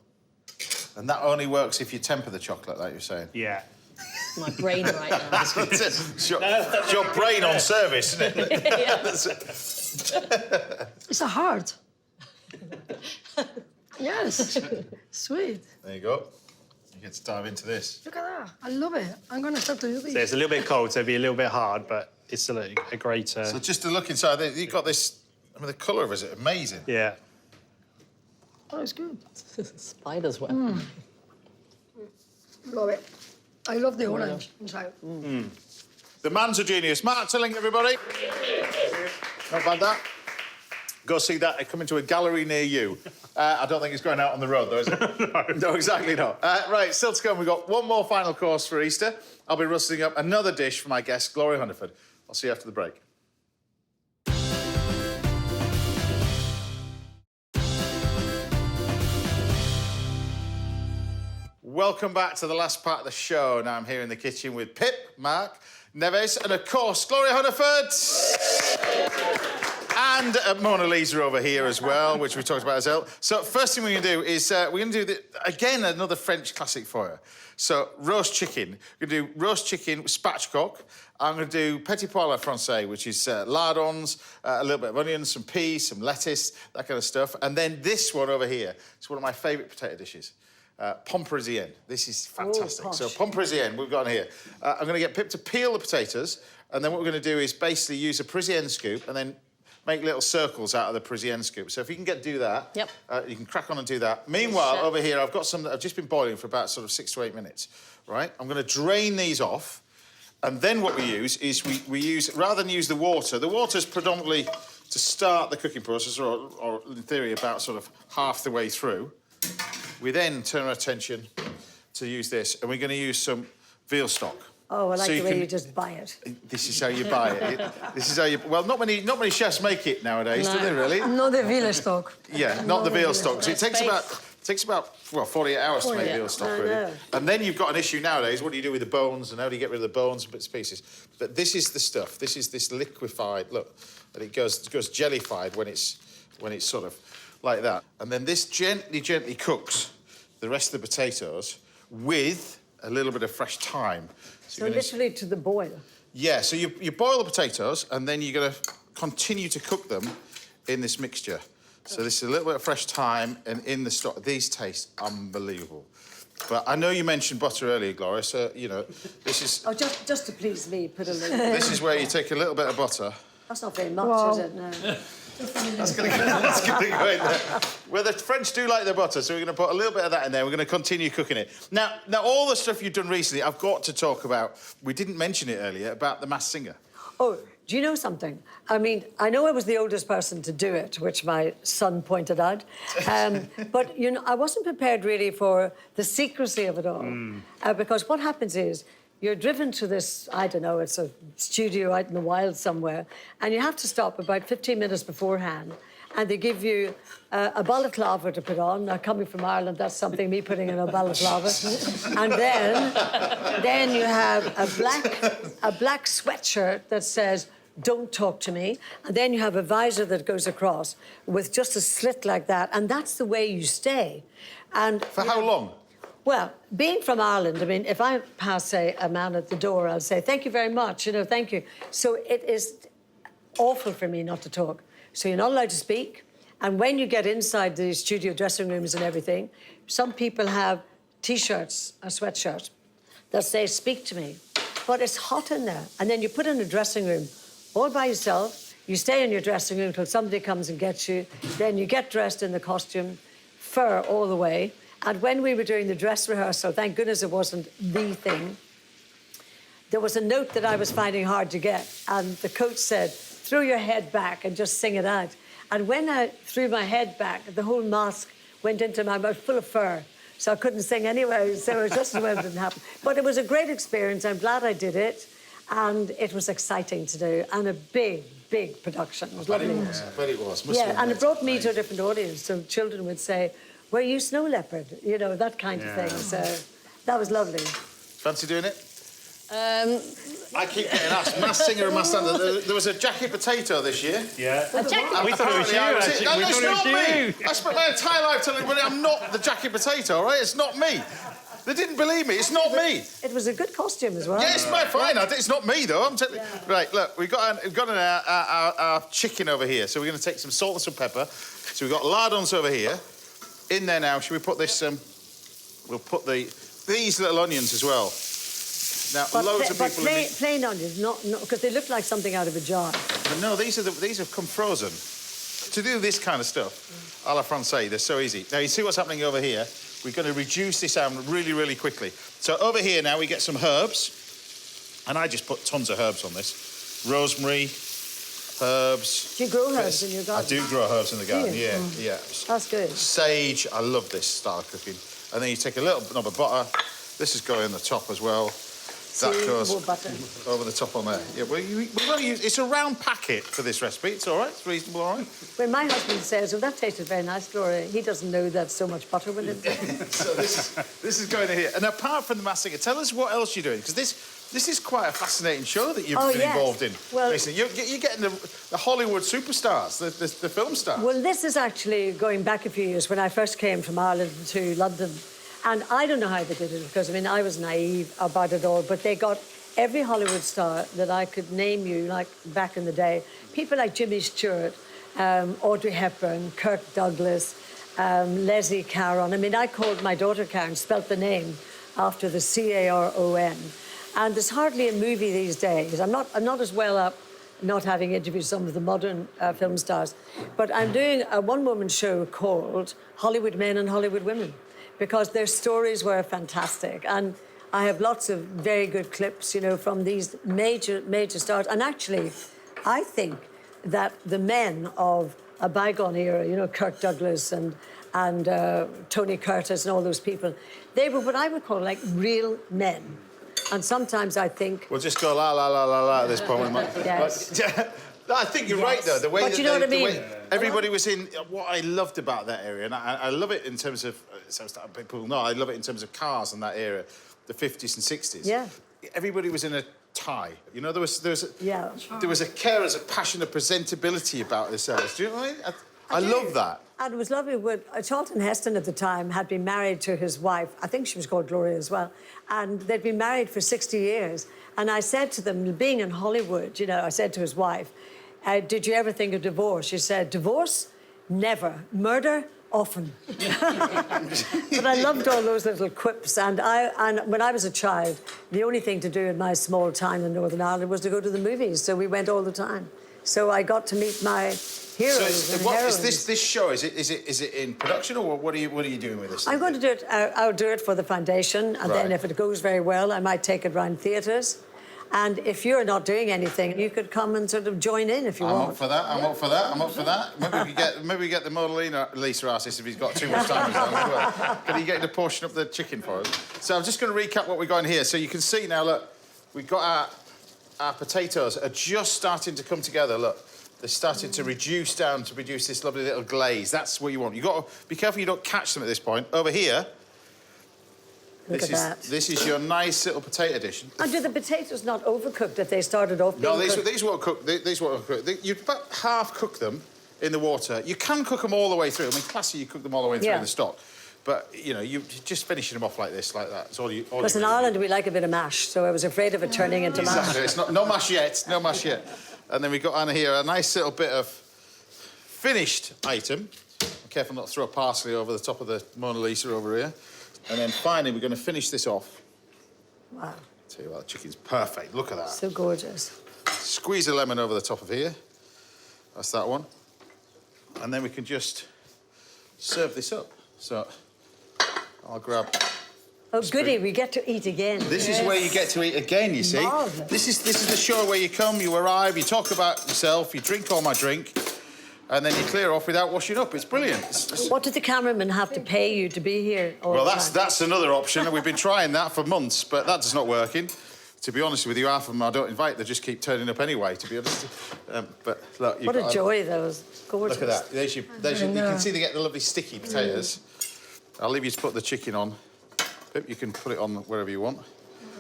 And that only works if you temper the chocolate, like you're saying. Yeah. My brain right now. It's your brain on service, isn't it? It's a heart. Yes. Sweet. There you go. You get to dive into this. Look at that. I love it. I'm going to start to do this. So it's a little bit cold, so it'll be a little bit hard, but it's a great... So just to look inside, you've got this... I mean, the colour of it is amazing. Yeah. Oh, it's good. Spider's web. Love it. I love the orange inside. The man's a genius. Mark Tilling, everybody. Not bad, that. Go see that. Coming to a gallery near you. I don't think it's going out on the road, though, is it? No, exactly not. Right, still to come, we've got one more final course for Easter. I'll be rustling up another dish for my guest, Gloria Hunniford. I'll see you after the break. Welcome back to the last part of the show. Now I'm here in the kitchen with Pip, Mark, Nieves, and of course, Gloria Hunniford. And Mona Lisa over here as well, which we talked about as well. So first thing we're going to do is we're going to do, again, another French classic for you. So roast chicken. We're going to do roast chicken with spatchcock. I'm going to do petit pois à la française, which is lardons, a little bit of onions, some peas, some lettuce, that kind of stuff. And then this one over here, it's one of my favourite potato dishes. Pomme parisienne. This is fantastic. Oh, so pomme parisienne, we've got here. I'm going to get Pip to peel the potatoes, and then what we're going to do is basically use a parisienne scoop and then make little circles out of the parisienne scoop. So if you can do that, Yep. You can crack on and do that. Meanwhile, over here, I've got some that have just been boiling for about sort of 6 to 8 minutes, right? I'm going to drain these off, and then what we use is we use, rather than use the water's predominantly to start the cooking process, or in theory, about sort of half the way through. We then turn our attention to use this, and we're going to use some veal stock. Oh, I like So the way can- you just buy it. This is how you buy it. This is how you... Well, not many chefs make it nowadays, do they, really? Not the veal stock. Yeah, not the veal stock. So it takes about 48 hours to make veal stock, really. know. And then you've got an issue nowadays. What do you do with the bones, and how do you get rid of the bones and bits and pieces? But this is the stuff. This is this liquefied... Look, and it goes jellified when it's sort of like that. And then this gently cooks the rest of the potatoes with a little bit of fresh thyme. So literally to the boil. Yeah, so you boil the potatoes, and then you're going to continue to cook them in this mixture. So this is a little bit of fresh thyme, and in the stock. These taste unbelievable. But I know you mentioned butter earlier, Gloria, so, you know, this is... Oh, just to please me, put a little... This is where you take a little bit of butter. That's not very much, Wow. is it? No. That's going to go in there. Well, the French do like their butter, so we're going to put a little bit of that in there. We're going to continue cooking it. Now, all the stuff you've done recently, I've got to talk about, we didn't mention it earlier, about The Masked Singer. Oh, do you know something? I mean, I know I was the oldest person to do it, which my son pointed out. But, you know, I wasn't prepared really for the secrecy of it all. Because what happens is, you're driven to this, I don't know, it's a studio out in the wild somewhere, and you have to stop about 15 minutes beforehand, and they give you a balaclava to put on. Now, coming from Ireland, that's something, me putting in a balaclava. And then you have a black sweatshirt that says, "Don't talk to me." And then you have a visor that goes across with just a slit like that, and that's the way you stay. And For how long? well, being from Ireland, I mean, if I pass, say, a man at the door, I'll say, "Thank you very much," you know, "Thank you." So it is awful for me not to talk. So you're not allowed to speak. And when you get inside the studio dressing rooms and everything, some people have T-shirts or sweatshirts that say, "Speak to me." But it's hot in there. And then you put in a dressing room all by yourself. You stay in your dressing room until somebody comes and gets you. Then you get dressed in the costume, fur all the way. And when we were doing the dress rehearsal, thank goodness it wasn't the thing, there was a note that I was finding hard to get. And the coach said, "Throw your head back and just sing it out." And when I threw my head back, the whole mask went into my mouth full of fur. So I couldn't sing anyway, so it just well didn't happen. But it was a great experience. I'm glad I did it. And it was exciting to do. And a big, big production. It was lovely. I bet it was. Yeah, and it brought me to a different audience. So children would say, "Were you Snow Leopard?" You know, that kind of thing. So that was lovely. Fancy doing it? I keep getting asked, Masked Singer and Masked Dancer. There was a Jackie Potato this year. Yeah. We thought it was you, actually. No, We it's thought it not was me. you. I spent my entire life telling everybody I'm not the Jackie Potato, all right? It's not me. They didn't believe me. It's not me. It was a good costume as well. Yeah, it's fine. It's not me, though. I'm telling you. Right, look, we've got our chicken over here. So we're going to take some salt and some pepper. So we've got lardons over here. In there now, should we put this... we'll put these little onions as well. Now, But loads of people... plain onions, not because they look like something out of a jar. But no, these have come frozen. To do this kind of stuff, a la Francais, they're so easy. Now, you see what's happening over here? We're going to reduce this down really, really quickly. So over here now, we get some herbs. And I just put tons of herbs on this. Rosemary, herbs. Do you grow herbs in your garden? I do grow herbs in the garden, Yeah. yeah. That's good. Sage, I love this style of cooking. And then you take a little knob of butter. This is going on the top as well. That goes more butter. over the top on there. Yeah, we're going to use... It's a round packet for this recipe. It's all right. It's reasonable, all right. When my husband says, "Oh, that tasted very nice, Gloria," he doesn't know that so much butter will it. So this is going in here. And apart from the massing, tell us what else you're doing, because this is quite a fascinating show that you've been involved in. Well, Lacey, you're getting the Hollywood superstars, the film stars. Well, this is actually going back a few years when I first came from Ireland to London. And I don't know how they did it, because, I mean, I was naive about it all, but they got every Hollywood star that I could name you, like back in the day. People like Jimmy Stewart, Audrey Hepburn, Kirk Douglas, Leslie Caron. I mean, I called my daughter Karen, spelt the name after the Caron. And there's hardly a movie these days. I'm not as well up, not having interviewed some of the modern film stars, but I'm doing a one-woman show called Hollywood Men and Hollywood Women, because their stories were fantastic. And I have lots of very good clips, you know, from these major stars. And actually, I think that the men of a bygone era, you know, Kirk Douglas and Tony Curtis and all those people, they were what I would call like real men. And sometimes I think... We'll just go la, la, la, la, la at this point. Yes. No, I think you're right, though. The way but you know what I mean? Everybody was in... What I loved about that area, and I love it in terms of... So people know, I love it in terms of cars in that era, the 50s and 60s. Yeah. Everybody was in a tie. You know, there was Yeah. There was a care, as a passion of presentability about this house. Do you know what I mean? I love that. And it was lovely when Charlton Heston at the time had been married to his wife. I think she was called Gloria as well. And they'd been married for 60 years. And I said to them, being in Hollywood, you know, I said to his wife, did you ever think of divorce? She said, divorce? Never. Murder? Often. But I loved all those little quips. And when I was a child, the only thing to do in my small town in Northern Ireland was to go to the movies. So we went all the time. So I got to meet my heroes and heroines. Is this show? Is it in production, or what are you doing with this? I'm going to do it. I'll do it for the foundation, and then if it goes very well, I might take it round theatres. And if you're not doing anything, you could come and sort of join in if you want. I'm up for that. I'm up for that. I'm up for that. Maybe we get the modelina Lisa asked this if he's got too much time. Can he get to portion up the chicken for us? So I'm just going to recap what we got in here. So you can see now. Look, we've got our potatoes are just starting to come together. Look, they're starting to reduce down to produce this lovely little glaze. That's what you want. You've got to be careful you don't catch them at this point. Over here, this is your nice little potato dish. And do the potatoes not overcooked if they started off being cooked? These won't cook. These won't cook. You about half cook them in the water. You can cook them all the way through. I mean, classically, you cook them all the way through in the stock. But, you know, you're just finishing them off like this, like that. It's all you... Because in Ireland, we like a bit of mash, so I was afraid of it turning into mash. Exactly. It's no mash yet. No mash yet. And then we've got on here a nice little bit of finished item. Be careful not to throw parsley over the top of the Mona Lisa over here. And then finally, we're going to finish this off. Wow. Tell you what, the chicken's perfect. Look at that. So gorgeous. Squeeze a lemon over the top of here. That's that one. And then we can just serve this up. So I'll grab... Oh, goody, we get to eat again. This is where you get to eat again, you see. Marvellous. This is the show where you come, you arrive, you talk about yourself, you drink all my drink, and then you clear off without washing up. It's brilliant. What did the cameraman have to pay you to be here all Well, the time? that's another option, and we've been trying that for months, but that's not working. To be honest with you, half of them I don't invite, they just keep turning up anyway, to be honest. But look, what a joy, those. Gorgeous. Look at that. You can see they get the lovely sticky potatoes. I'll leave you to put the chicken on. Pip, you can put it on wherever you want.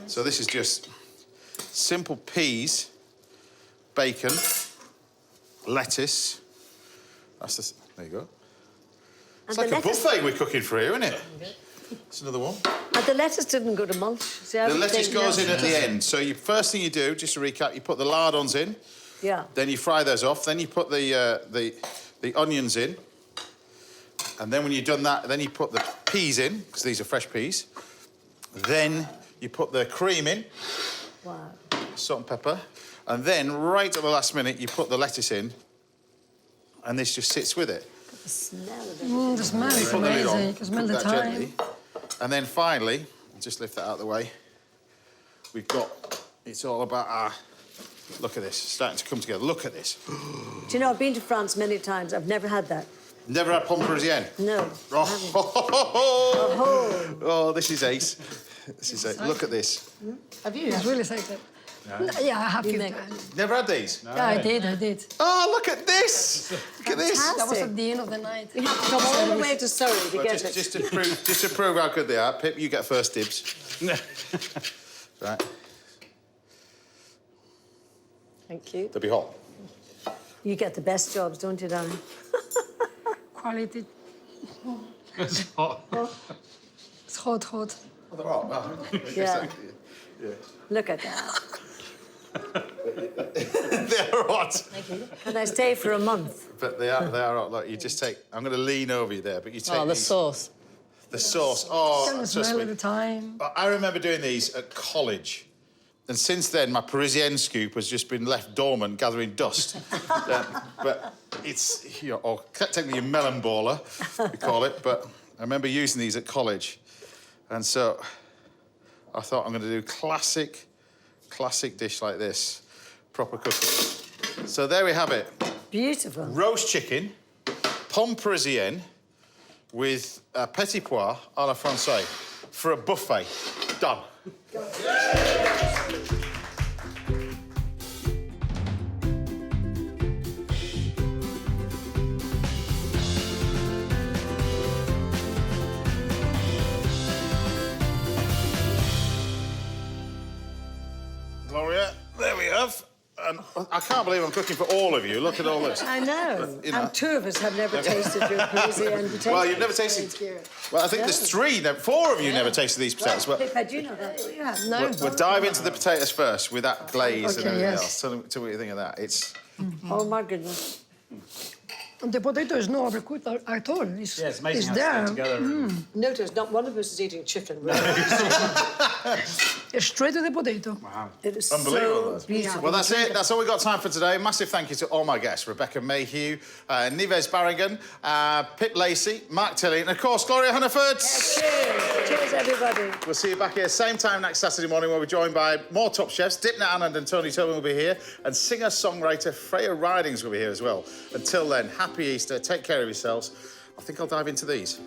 So this is just simple peas, bacon, lettuce. There you go. It's like a buffet we're cooking for here, isn't it? It's another one. And the lettuce didn't go to mulch. See, the lettuce goes in at the end. So first thing you do, just to recap, you put the lardons in. Yeah. Then you fry those off. Then you put the onions in. And then when you've done that, then you put the peas in, because these are fresh peas. Then You put the cream in, Wow. salt and pepper, and then right at the last minute, you put the lettuce in, and this just sits with it. The smell of it. The smell is Put the lid on, amazing. You can smell cook the that thyme. gently, and then finally, just lift that out of the way. We've got, it's all about look at this, starting to come together. Look at this. Do you know, I've been to France many times. I've never had that. Never had pomme parisienne? No. Oh, this is ace. This is ace. Look at this. Have you? It's really exciting. Yeah, I have few make- times. Never had these? Yeah, I did. Oh, look at this! Look at this! That was at the end of the night. You have to come all the way to Surrey to Well, get it. just to prove how good they are, Pip, you get first dibs. Right. Thank you. They'll be hot. You get the best jobs, don't you, darling? Quality. It's hot. It's hot. Oh, they're hot. Well, Yeah. Look at that. they're hot. Can I stay for a month? But they are hot. Look, you just take... I'm going to lean over you there, but you take Oh, the these- sauce. The sauce. You Oh, can trust smell me. at the time. I remember doing these at college. And since then, my Parisienne scoop has just been left dormant, gathering dust. But it's, you know, or technically a melon baller, we call it. But I remember using these at college. And so I thought I'm going to do classic dish like this, proper cooking. So there we have it. Beautiful. Roast chicken, pomme parisienne with petit pois à la française for a buffet. Done. Gloria, there we have. And I can't believe I'm cooking for all of you. Look at all this. I know. You know. And two of us have never tasted your Parisian potato. Well, you've never tasted... Well, I think there's four of you never tasted these potatoes. Well, Pip, had you know that? Yeah, no. we'll dive into the potatoes first with that glaze and Okay, everything yes. else. Tell me what you think of that. It's... Oh, my goodness. The potato is not overcooked at all. It's, Yeah, it's amazing it's how there. it's together. Notice, not one of us is eating chicken. It's straight to the potato. Wow. It is Unbelievable. so beautiful. Well, that's it. That's all we got time for today. Massive thank you to all my guests, Rebecca Mayhew, Nieves Barragan, Pip Lacey, Mark Tilley, and, of course, Gloria Hunniford. Cheers. Cheers, everybody. We'll see you back here same time next Saturday morning where we're joined by more top chefs. Dipna Anand and Tony Tobin will be here, and singer-songwriter Freya Ridings will be here as well. Until then, happy Easter. Take care of yourselves. I think I'll dive into these.